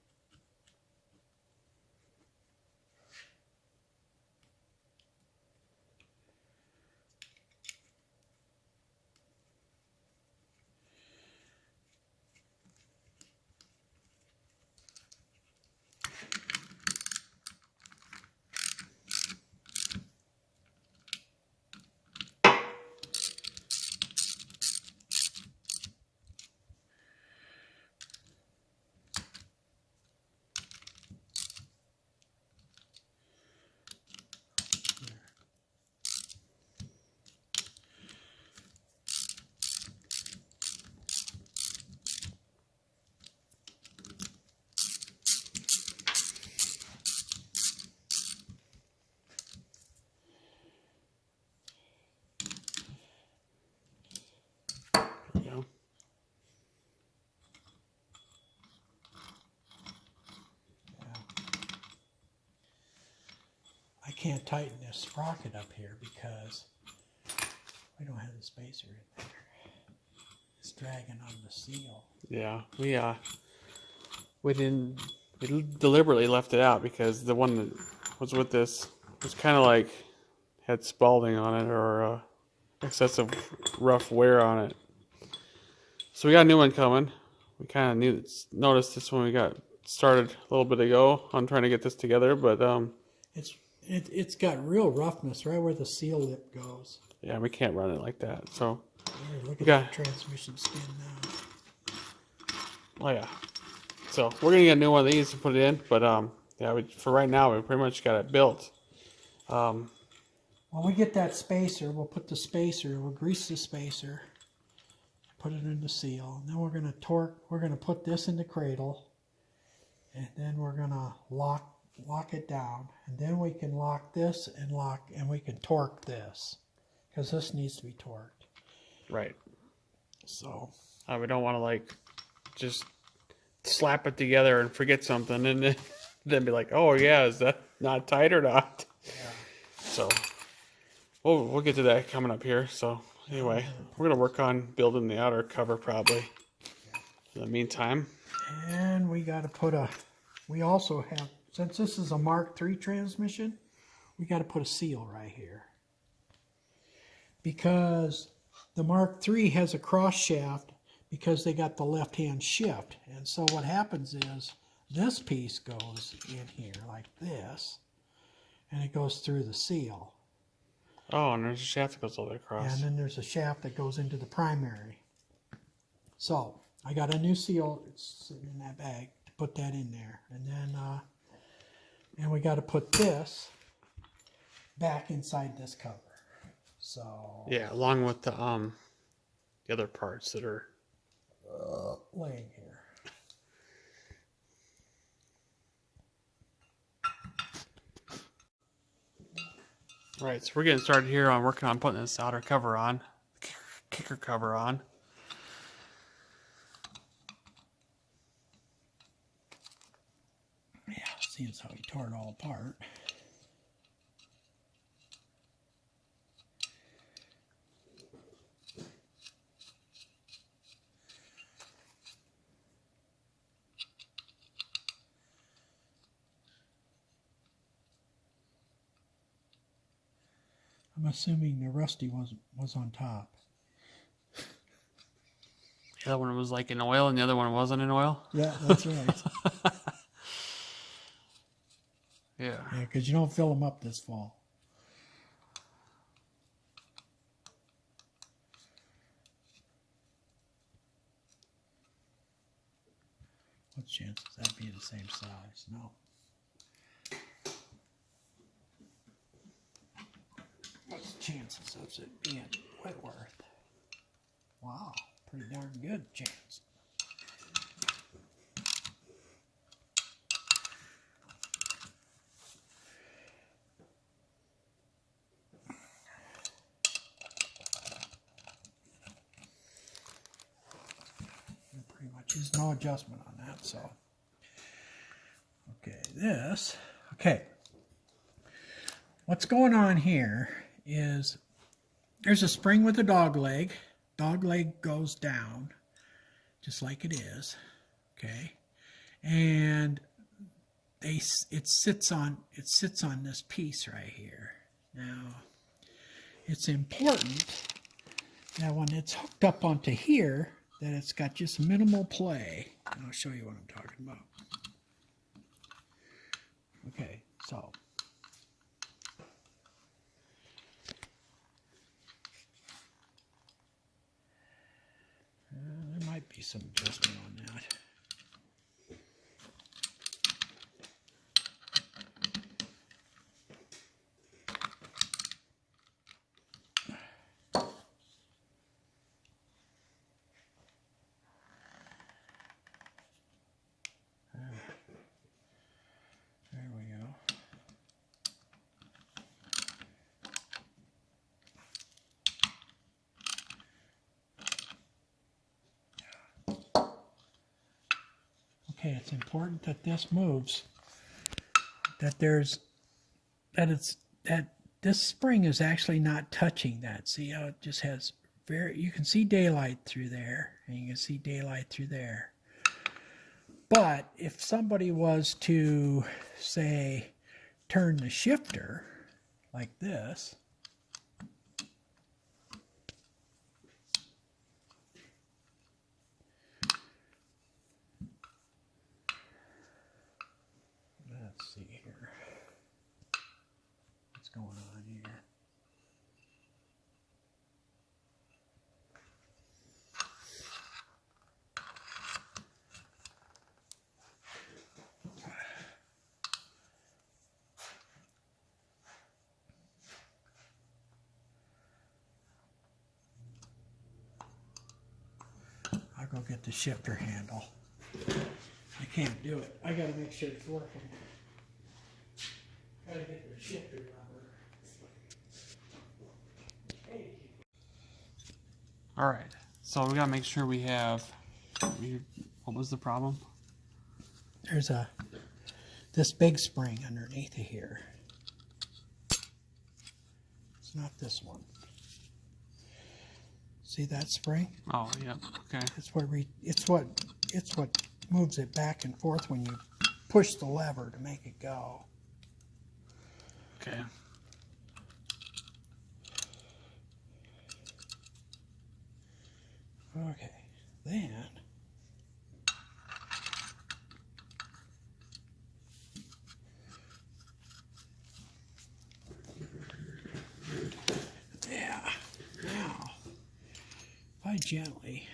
There we go. I can't tighten this sprocket up here because we don't have the spacer in there. It's dragging on the seal. Yeah, we deliberately left it out because the one that was with this was kind of like had spalding on it or excessive rough wear on it. So we got a new one coming. We kind of noticed this when we got started a little bit ago on trying to get this together, but It's got real roughness right where the seal lip goes. Yeah, we can't run it like that. So, Here, look at Okay. the transmission spin now. oh yeah. So we're gonna get a new one of these to put it in, but yeah, for right now we pretty much got it built. When we get that spacer, we'll put the spacer, we'll grease the spacer, put it in the seal, and then we're gonna put this in the cradle, and then we're gonna lock it down, and then we can lock this and we can torque this, because this needs to be torqued. Right. So We don't want to like just slap it together and forget something, and then be like, oh yeah, is that not tight or not? yeah. So we'll get to that coming up here. So anyway, we're gonna work on building the outer cover probably. In the meantime, And we got to we also have, since this is a Mark III transmission, we got to put a seal right here. Because the Mark III has a cross shaft because they got the left-hand shift. And so what happens is this piece goes in here like this, and it goes through the seal. oh, and there's a shaft that goes all the way across. And then there's a shaft that goes into the primary. So I got a new seal. It's sitting in that bag to put that in there. And then and we got to put this back inside this cover. So Yeah, along with the other parts that are laying here. right. So we're getting started here on working on putting this outer cover on, kicker cover on. Yeah, seeing how he tore it all apart. I'm assuming the rusty was on top. The other one was like in oil, and the other one wasn't in oil. Yeah, that's right. Yeah. Yeah, because you don't fill them up this fall. What chances that be the same size? No. What's the chances of it being Whitworth? Wow, pretty darn good chance. Pretty much, there's no adjustment on that, so. Okay, this, okay. What's going on here is there's a spring with a dog leg. Dog leg goes down, just like it is, okay? And it sits on this piece right here. Now, it's important that when it's hooked up onto here, that it's got just minimal play. And I'll show you what I'm talking about. Okay, so there might be some adjustment on that. There we go. Okay, it's important that this moves. That this spring is actually not touching that. See how it just has you can see daylight through there, and you can see daylight through there. But if somebody was to, say, turn the shifter like this, let's see here. going on here. I'll go get the shifter handle. I can't do it. I gotta make sure it's working. Gotta get the shifter rubber. Hey. All right, so we gotta make sure we have. What was the problem? There's this big spring underneath of here. It's not this one. See that spring? Oh, yep. Okay. It's what moves it back and forth when you push the lever to make it go. Okay. Okay. Then yeah. Now if I gently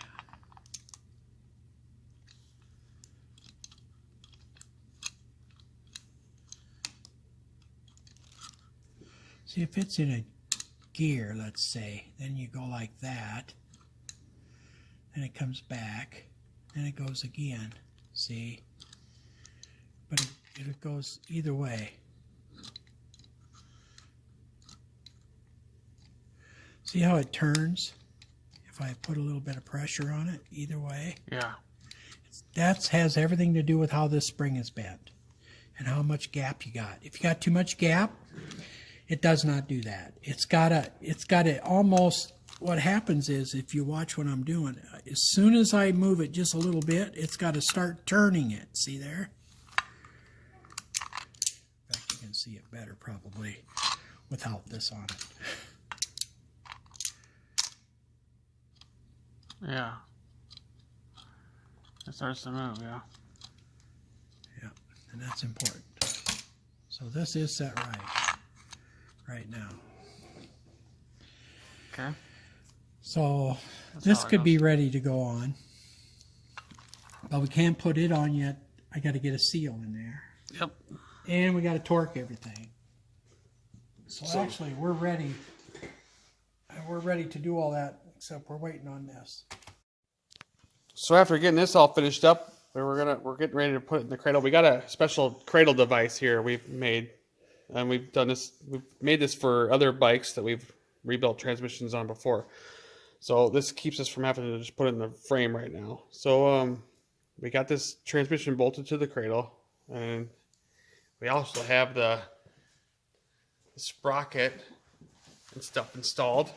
see if it's in a gear, let's say, then you go like that, and it comes back, and it goes again, see? But it goes either way. See how it turns? If I put a little bit of pressure on it, either way. Yeah. That has everything to do with how this spring is bent and how much gap you got. If you got too much gap, it does not do that. It's got to almost, what happens is, if you watch what I'm doing, as soon as I move it just a little bit, it's got to start turning it. See there? In fact, you can see it better probably without this on it. Yeah. It starts to move, yeah. Yeah, and that's important. So this is set right now. Okay. So That's this how it could goes. be ready to go on, but we can't put it on yet. I got to get a seal in there. Yep. And we got to torque everything. So actually, we're ready. We're ready to do all that, except we're waiting on this. So after getting this all finished up, we're getting ready to put it in the cradle. We got a special cradle device here we've made, and we've done this. We've made this for other bikes that we've rebuilt transmissions on before. So this keeps us from having to just put it in the frame right now. So we got this transmission bolted to the cradle, and we also have the sprocket and stuff installed.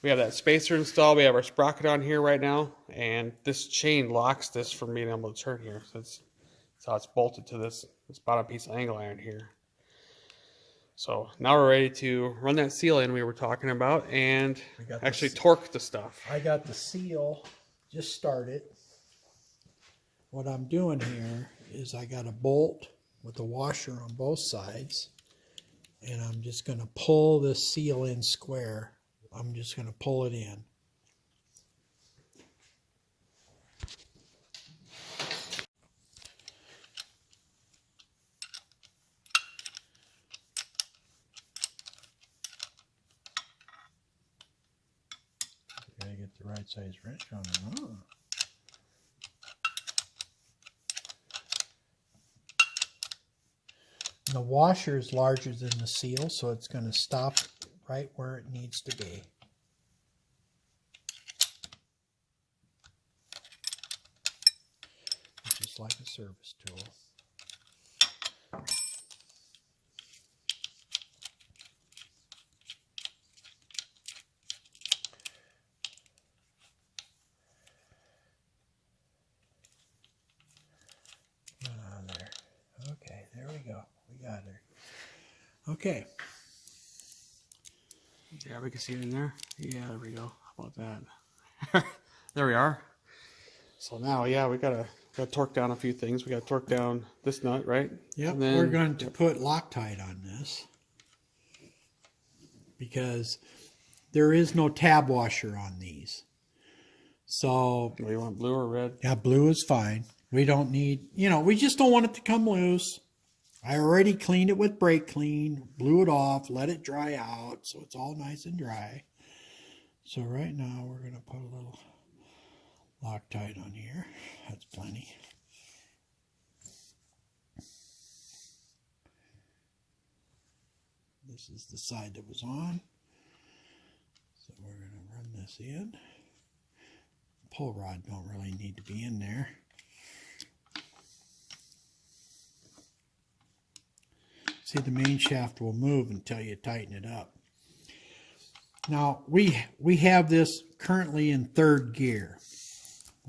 We have that spacer installed. We have our sprocket on here right now, and this chain locks this from being able to turn here. So that's how it's bolted to this bottom piece of angle iron here. So now we're ready to run that seal in we were talking about and actually torque the stuff. I got the seal just started. What I'm doing here is I got a bolt with a washer on both sides, and I'm just going to pull this seal in square. I'm just going to pull it in. Gotta get the right size wrench on it. Huh? The washer is larger than the seal, so it's going to stop right where it needs to be. Just like a service tool. There. Okay, there we go. We got her. Okay. Yeah, we can see it in there. Yeah, there we go. How about that? There we are. So now, yeah, we gotta torque down a few things. We gotta torque down this nut, right? Yep. And then, We're going to put Loctite on this. because there is no tab washer on these. So, Do you want blue or red? yeah, blue is fine. We don't need, we just don't want it to come loose. I already cleaned it with brake clean, blew it off, let it dry out, so it's all nice and dry. So right now we're going to put a little Loctite on here. That's plenty. This is the side that was on. So we're going to run this in. Pull rod don't really need to be in there. See, the main shaft will move until you tighten it up. Now, we have this currently in 3rd gear.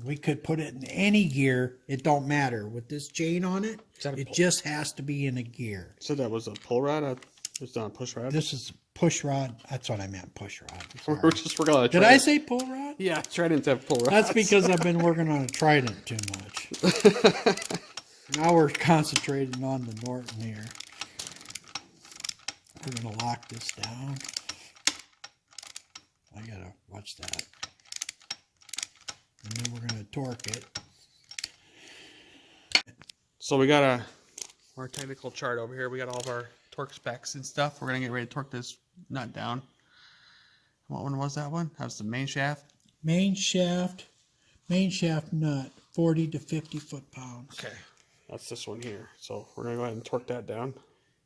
We could put it in any gear. It don't matter. With this chain on it, it just has to be in a gear. So that was a pull rod? It's not a push rod? This is push rod. That's what I meant, push rod. We're gonna Did I say pull rod? Yeah, Tridents have pull rods. That's because I've been working on a Trident too much. Now we're concentrating on the Norton here. We're going to lock this down. I got to watch that. And then we're going to torque it. So we got our technical chart over here. We got all of our torque specs and stuff. We're going to get ready to torque this nut down. What one was that one? That was the main shaft. Main shaft nut, 40 to 50 foot-pounds. Okay, that's this one here. So we're going to go ahead and torque that down.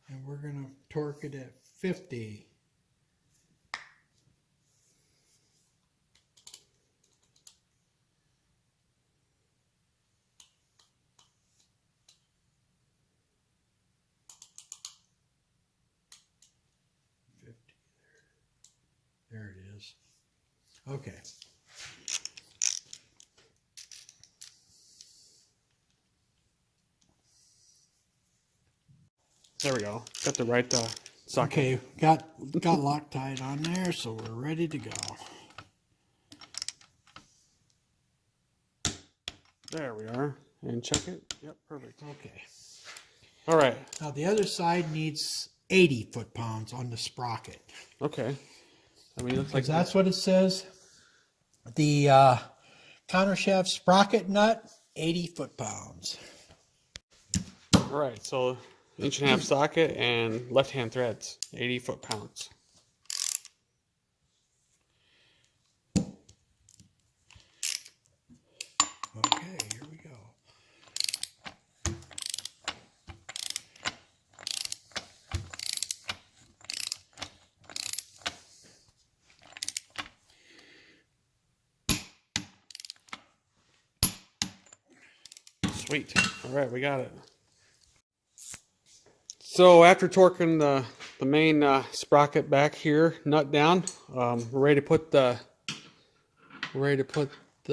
And we're going to torque it at 50. There it is. Okay. There we go. Got the right socket. Okay, got Loctite on there, so we're ready to go. There we are. And check it. Yep, perfect. Okay. All right. Now the other side needs 80 foot-pounds on the sprocket. Okay. I mean, it looks like that's what it says. The countershaft sprocket nut, 80 foot-pounds. all right. So 1.5-inch socket and left-hand threads, 80 foot-pounds. Okay, here we go. Sweet. All right, we got it. So after torquing the main sprocket back here, nut down, we're ready to put the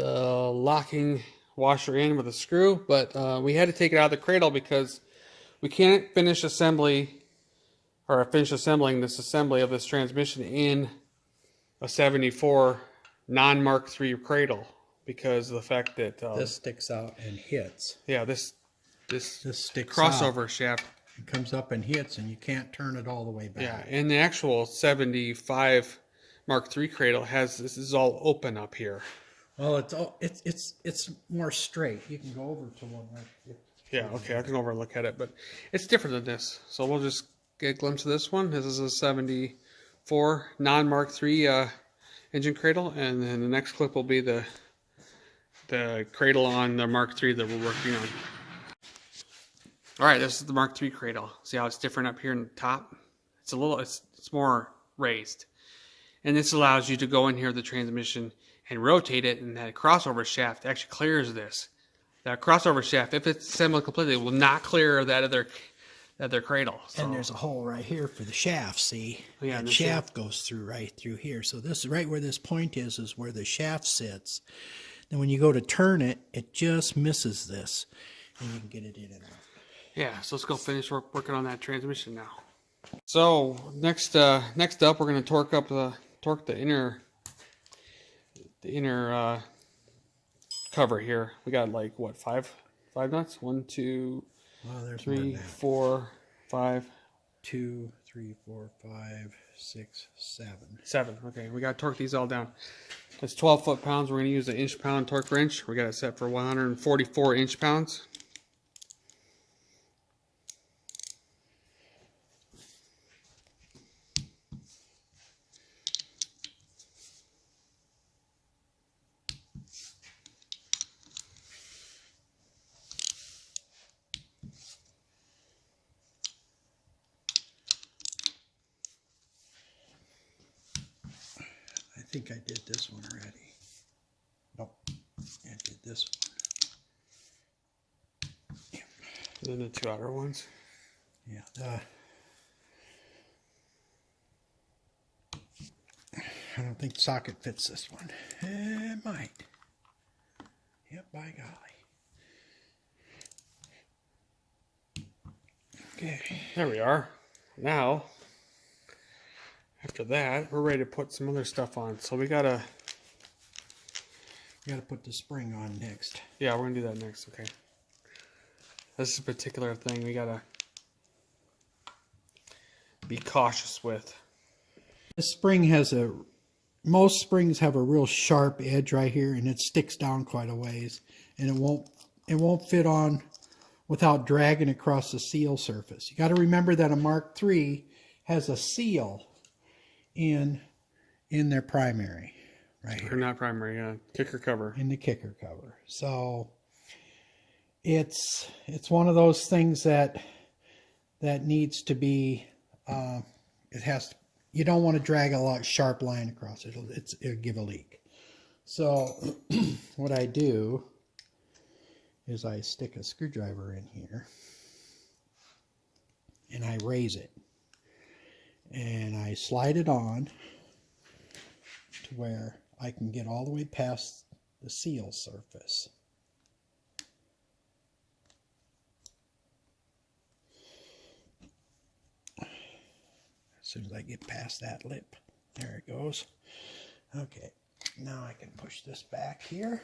locking washer in with a screw. But we had to take it out of the cradle because we can't finish assembling this assembly of this transmission in a 74 non-Mark III cradle because of the fact that This sticks out and hits. yeah, this sticks crossover out. shaft. It comes up and hits, and you can't turn it all the way back. Yeah, and the actual 75 Mark III cradle has this is all open up here. Well, it's more straight. You can go over to one right here. Yeah, okay, I can go over and look at it, but it's different than this. So we'll just get a glimpse of this one. This is a 74 non-Mark III engine cradle, and then the next clip will be the cradle on the Mark III that we're working on. All right, this is the Mark III cradle. See how it's different up here in the top? It's more raised. And this allows you to go in here with the transmission and rotate it, and that crossover shaft actually clears this. That crossover shaft, if it's assembled completely, will not clear that other cradle. So, And there's a hole right here for the shaft, see? Yeah, the shaft goes through right through here. So this right where this point is where the shaft sits. Then when you go to turn it, it just misses this. And you can get it in and out. yeah, so let's go finish working on that transmission now. So next up, we're going to torque the inner cover here. We got like what, five nuts? 1, 2, Well, there's 3, 4, 5, 2, 3, 4, 5, 6, 7. 7. Okay, we got to torque these all down. It's 12 foot-pounds. We're going to use an inch-pound torque wrench. We got it set for 144 inch-pounds. I think I did this one already. Nope, I did this one. Yeah. And then the 2 outer ones. Yeah. I don't think the socket fits this one. It might. Yep, by golly. Okay. There we are. Now, after that, we're ready to put some other stuff on. So we gotta put the spring on next. Yeah, we're gonna do that next. Okay. This is a particular thing we gotta be cautious with. This spring has most springs have a real sharp edge right here, and it sticks down quite a ways, and it won't fit on without dragging across the seal surface. You got to remember that a Mark III has a seal in their primary right here. Or not primary, kicker cover. In the kicker cover. So it's one of those things that needs to be you don't want to drag a sharp line across it. It'll give a leak. So what I do is I stick a screwdriver in here and I raise it and I slide it on to where I can get all the way past the seal surface. As soon as I get past that lip, there it goes. Okay, now I can push this back here.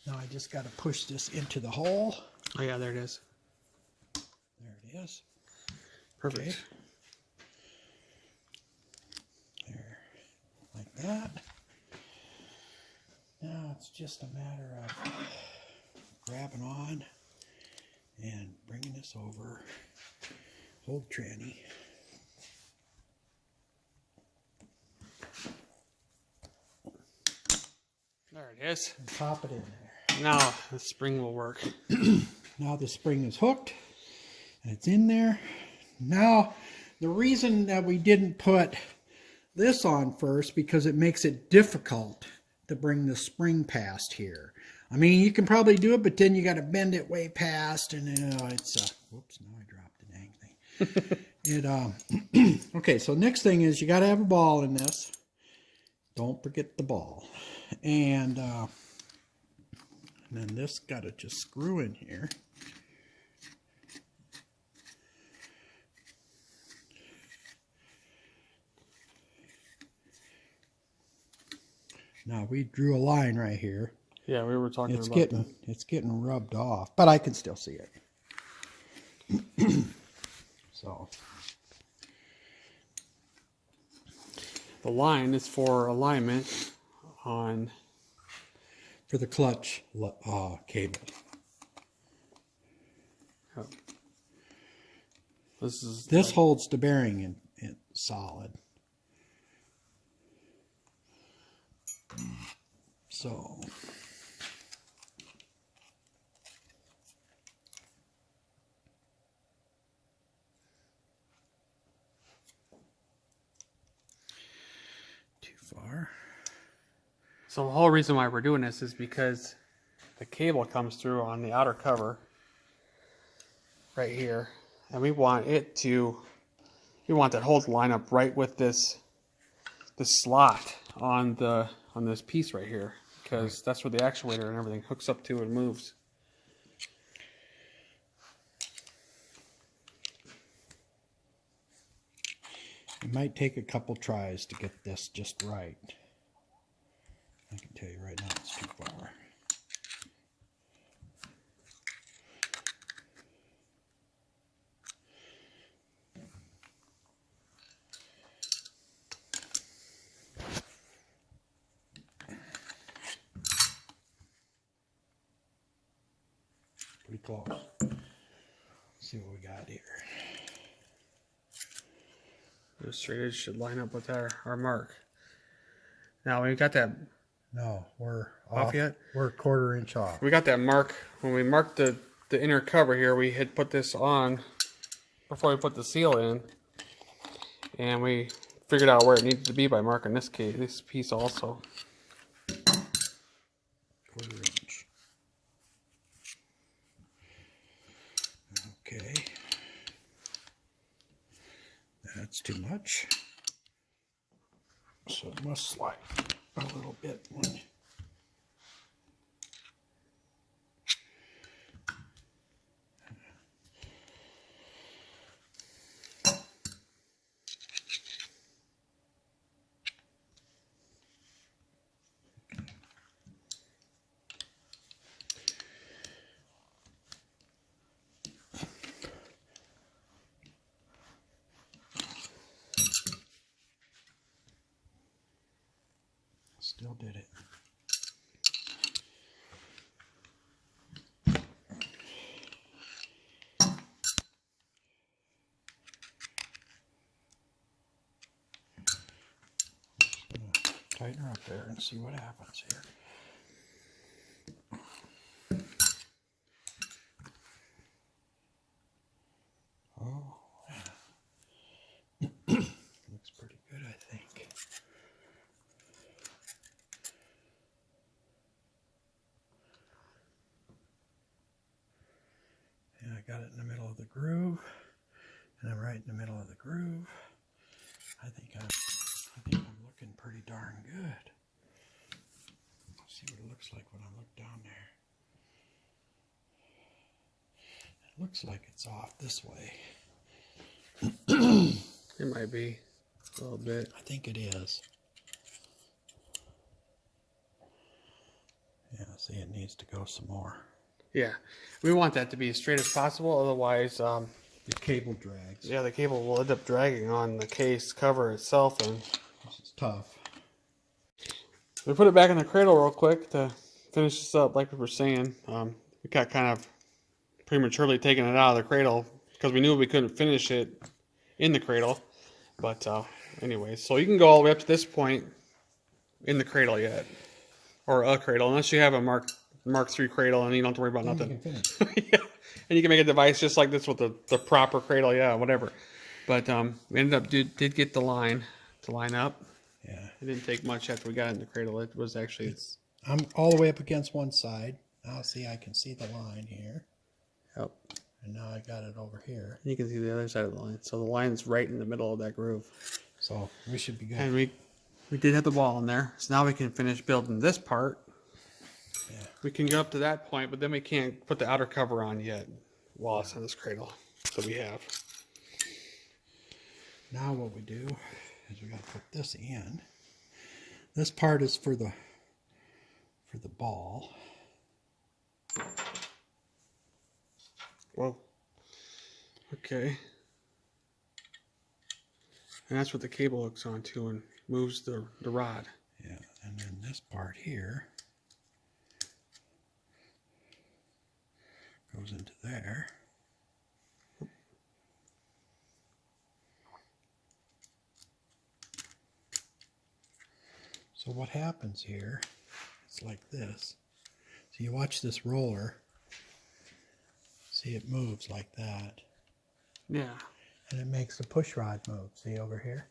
Now I just got to push this into the hole. Oh yeah, there it is. There it is. Perfect. Okay. There, like that. Now it's just a matter of grabbing on and bringing this over. Hold tranny. There it is. And pop it in there. Now the spring will work. Now the spring is hooked and it's in there. Now the reason that we didn't put this on first, because it makes it difficult to bring the spring past here. I mean, you can probably do it, but then you got to bend it way past, and it's whoops, now I dropped the dang thing. Okay, so next thing is you got to have a ball in this. Don't forget the ball. And then this got to just screw in here. Now we drew a line right here. Yeah, we were talking It's about that. It's getting rubbed off, but I can still see it. So The line is for alignment on for the clutch cable. This holds the bearing in solid. So too far. So the whole reason why we're doing this is because the cable comes through on the outer cover right here, and we want that whole to line up right with this slot on this piece right here, because that's where the actuator and everything hooks up to and moves. It might take a couple tries to get this just right. I can tell you right now it's too far. close. See what we got here. The straight edge should line up with our mark. Now we got that No, we're off yet? We're a 1/4 inch off. We got that mark. When we marked the inner cover here, we had put this on before we put the seal in. And we figured out where it needed to be by marking this piece also. 1/4 inch. Okay. That's too much. So it must slide a little bit when still did it. Tighten her up there and see what happens here. Oh, looks pretty good, I think. And I got it in the middle of the groove, and I'm right in the middle of the groove. I think I'm looking pretty darn good. Let's see what it looks like when I look down there. It looks like it's off this way. It might be a little bit. I think it is. Yeah, see, it needs to go some more. Yeah, we want that to be as straight as possible. Otherwise, The cable drags. yeah, the cable will end up dragging on the case cover itself, and This is tough. we put it back in the cradle real quick to finish this up. Like we were saying, we got kind of prematurely taking it out of the cradle because we knew we couldn't finish it in the cradle. But anyways, so you can go all the way up to this point in the cradle yet, or a cradle, unless you have a Mark III cradle and you don't have to worry about Then nothing. you can finish. Yeah. And you can make a device just like this with the proper cradle, yeah, whatever. But we ended up did get the line to line up. Yeah. It didn't take much after we got it in the cradle. It was actually I'm all the way up against one side. Now see, I can see the line here. Yep. And now I got it over here. You can see the other side of the line. So the line's right in the middle of that groove. So we should be good. And we did have the ball in there. So now we can finish building this part. Yeah. We can go up to that point, but then we can't put the outer cover on yet while it's in this cradle. So we have. Now what we do is we got to put this in. This part is for the ball. Whoa. Okay. And that's what the cable hooks onto and moves the rod. Yeah, and then this part here goes into there. So what happens here, it's like this. So you watch this roller, see it moves like that, Yeah. and it makes the push rod move. See over here?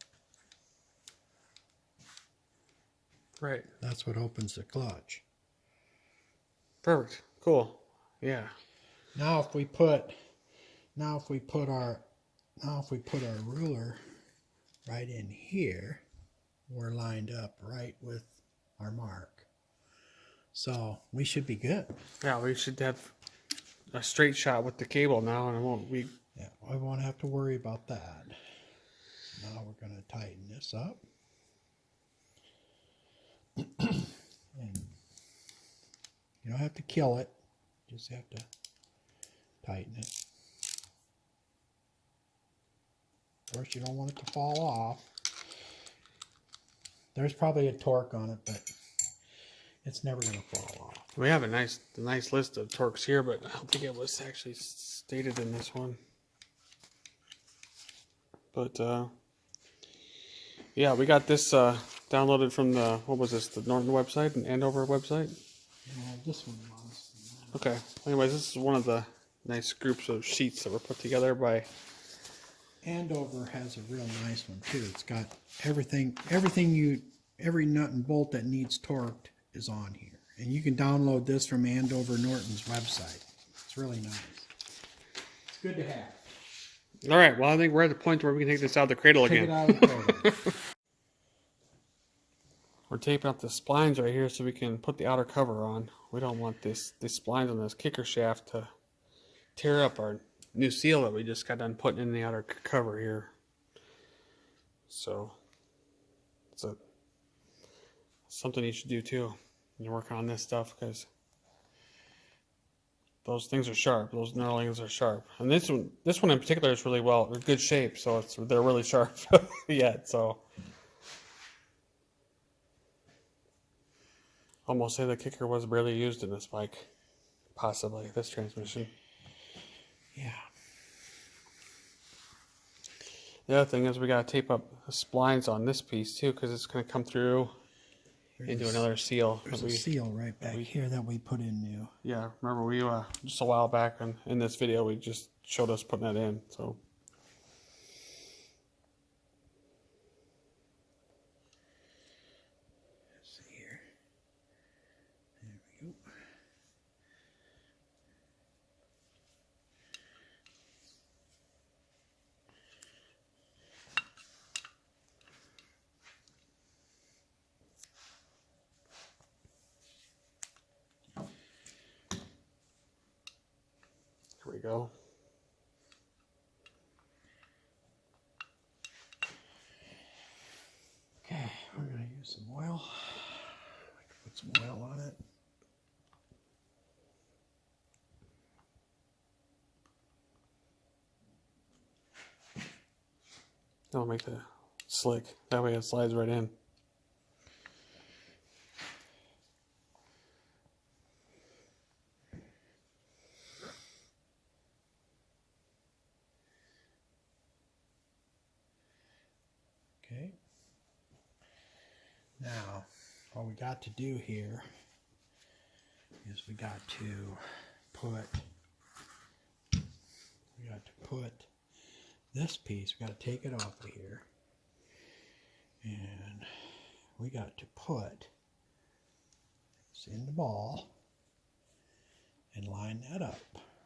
Right. That's what opens the clutch. Perfect. Cool. Yeah. Now if we put our ruler right in here, we're lined up right with our mark. So we should be good. Yeah, we should have a straight shot with the cable now, and Yeah, I won't have to worry about that. Now we're going to tighten this up. And you don't have to kill it, just have to tighten it. Of course, you don't want it to fall off. There's probably a torque on it, but it's never going to fall off. We have a nice list of torques here, but I don't think it was actually stated in this one. But yeah, we got this downloaded from the, what was this, the Norton website, an Andover website? Yeah, this one was. Okay. Anyways, this is one of the nice groups of sheets that were put together by... Andover has a real nice one too. It's got every nut and bolt that needs torqued is on here. And you can download this from Andover Norton's website. It's really nice. It's good to have. All right, well, I think we're at the point where we can take this out of the cradle Take again. it out of the cradle. We're taping up the splines right here so we can put the outer cover on. We don't want these splines on this kicker shaft to tear up our new seal that we just got done putting in the outer cover here. So it's something you should do too when you're working on this stuff, because those things are sharp. Those knurlings are sharp, and this one in particular is really good shape. So they're really sharp yet. So almost say the kicker was barely used in this bike, possibly this transmission. Yeah. The other thing is we got to tape up the splines on this piece too, because it's going to come through into another seal. There's a seal right back here that we put in new. Yeah, remember we just a while back in this video we just showed us putting that in. So let's see here. There we go. here we go. Okay, we're going to use some oil. I can put some oil on it. That'll make the slick. That way it slides right in. Okay. Now, what we got to do here is we got to put this piece, we got to take it off of here, and we got to put this in the ball and line that up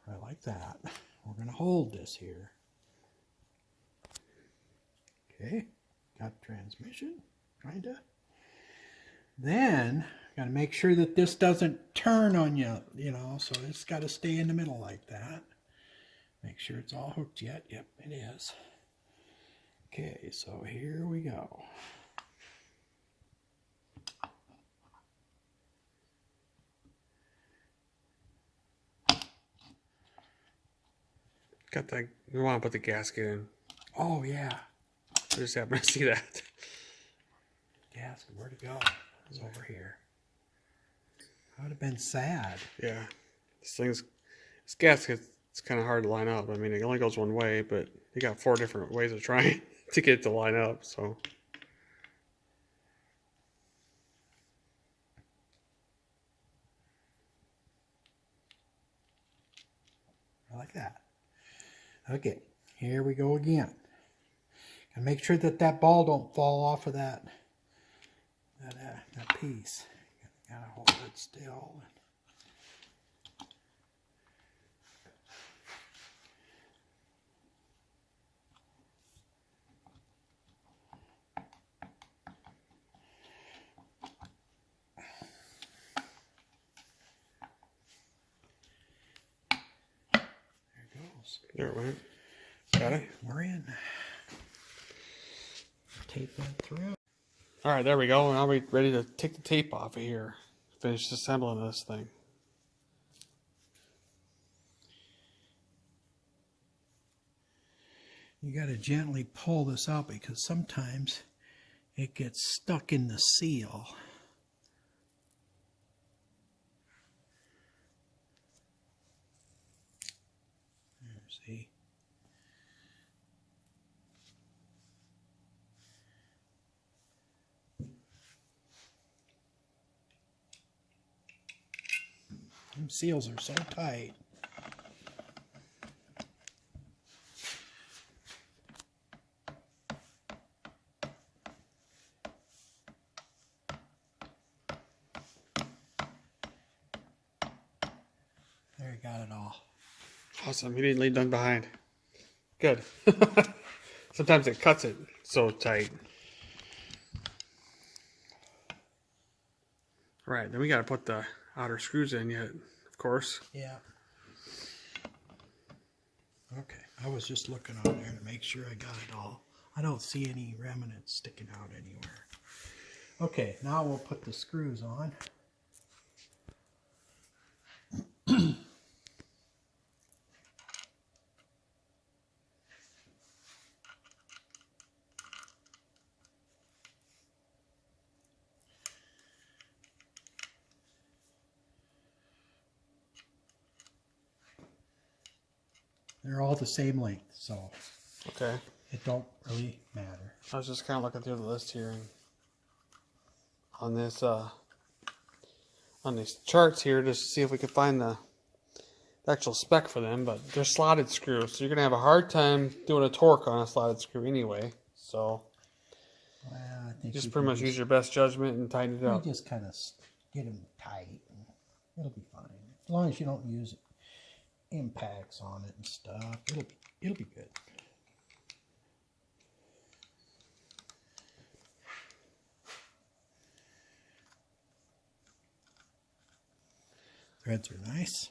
right like that. We're going to hold this here. Okay, got transmission, kinda. Then, got to make sure that this doesn't turn on you, so it's got to stay in the middle like that. Make sure it's all hooked yet. Yep, it is. Okay, so here we go. Got that. We want to put the gasket in. Oh, yeah. I just happened to see that. Gasket, where'd it go? It's over here. I would have been sad. Yeah, this gasket. It's kind of hard to line up. I mean, it only goes one way, but you got 4 different ways of trying to get it to line up. So I like that. Okay, here we go again. And make sure that ball don't fall off of that piece. Gotta hold it still. There it goes. there it went. Got it. We're in. Tape that through. All right, there we go. Now we're ready to take the tape off of here. Finish assembling this thing. You got to gently pull this out because sometimes it gets stuck in the seal. Them seals are so tight. There, you got it all. Awesome. He didn't leave none behind. Good. Sometimes it cuts it so tight. Right, then we got to put the outer screws in yet, of course. Yeah. Okay, I was just looking on there to make sure I got it all. I don't see any remnants sticking out anywhere. Okay, now we'll put the screws on. They're all the same length, so Okay. it don't really matter. I was just kind of looking through the list here and on these charts here just to see if we could find the actual spec for them, but they're slotted screws, so you're gonna have a hard time doing a torque on a slotted screw anyway. So Well, I think just we pretty can much use your best judgment and tighten it up. just kind of get them tight. And it'll be fine as long as you don't use impacts on it and stuff. It'll be good. Threads are nice.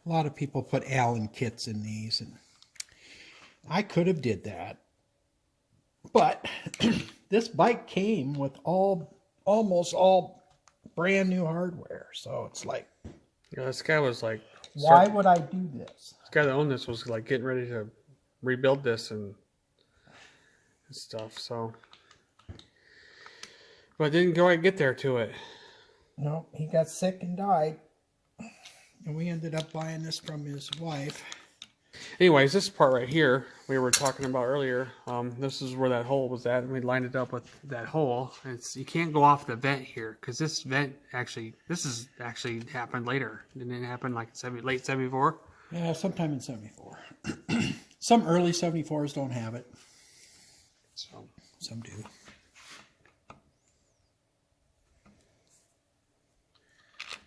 A lot of people put Allen kits in these, and I could have did that, but this bike came with almost all brand new hardware, so it's like, Yeah, this guy was like, why would I do this? this guy that owned this was like getting ready to rebuild this and stuff. So, but didn't quite get there to it. No, he got sick and died, and we ended up buying this from his wife. Anyways, this part right here we were talking about earlier, this is where that hole was at, and we lined it up with that hole. You can't go off the vent here because this vent this actually happened later. Didn't it happen like late 74? Yeah, sometime in 74. Some early 74s don't have it. So Some do.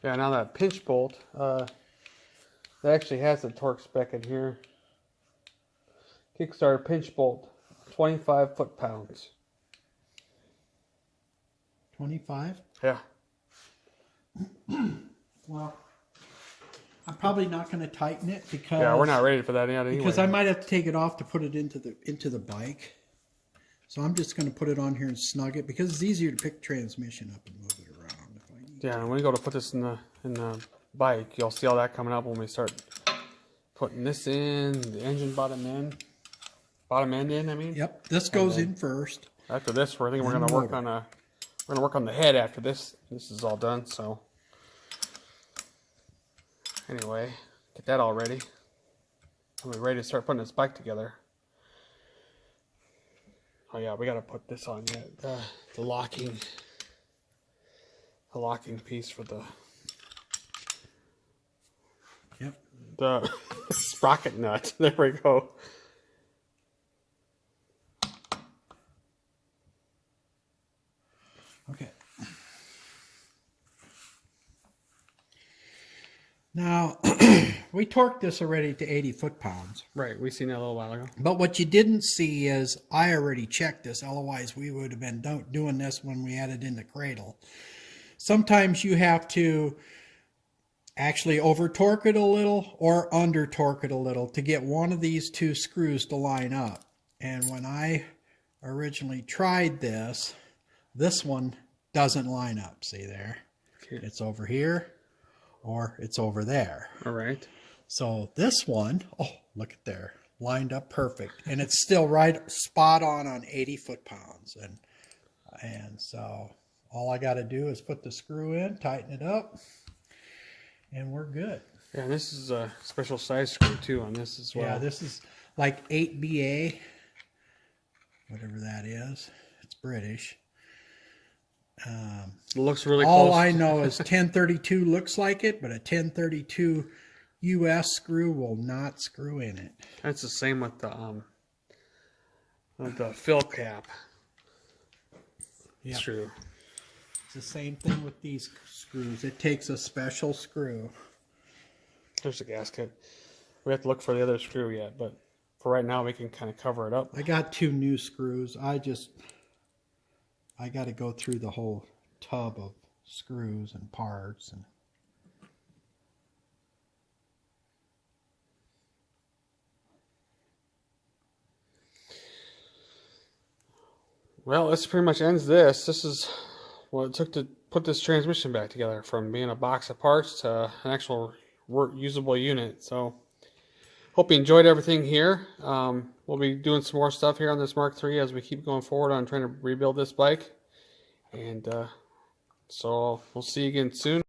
yeah, now that pinch bolt, that actually has the torque spec in here. Kickstarter pinch bolt, 25 foot-pounds. 25? Yeah. Well, I'm probably not going to tighten it because Yeah, we're not ready for that yet anyway. because I might have to take it off to put it into the bike. So I'm just going to put it on here and snug it because it's easier to pick transmission up and move it around if I need. Yeah, and when we go to put this in the bike, you'll see all that coming up when we start putting this in, the engine bottom end in, I mean. Yep, this goes in first. After this, we're going And to work motor. on the head after this. This is all done, so anyway, get that all ready. And we're ready to start putting this bike together. Oh yeah, we got to put this on yet. The locking piece for the sprocket nut. There we go. Okay. Now, we torqued this already to 80 foot-pounds. Right, we seen that a little while ago. But what you didn't see is I already checked this. Otherwise, we would have been doing this when we had it in the cradle. Sometimes you have to actually over-torque it a little or under-torque it a little to get one of these two screws to line up. And when I originally tried this, this one doesn't line up. See there? Okay. It's over here or it's over there. All right. So this one, oh, look at there, lined up perfect. And it's still right spot on 80 foot-pounds. And so all I got to do is put the screw in, tighten it up, and we're good. Yeah, and this is a special size screw too on this as well. Yeah, this is like 8BA, whatever that is. It's British. It looks really all close. I know is 1032 looks like it, but a 1032 US screw will not screw in it. That's the same with the fill cap. Yep. Screw. It's the same thing with these screws. It takes a special screw. There's the gasket. We have to look for the other screw yet, but for right now we can kind of cover it up. I got 2 new screws. I got to go through the whole tub of screws and parts. And well, this pretty much ends this. This is what it took to put this transmission back together, from being a box of parts to an actual usable unit. So hope you enjoyed everything here. We'll be doing some more stuff here on this Mark III as we keep going forward on trying to rebuild this bike. And so we'll see you again soon.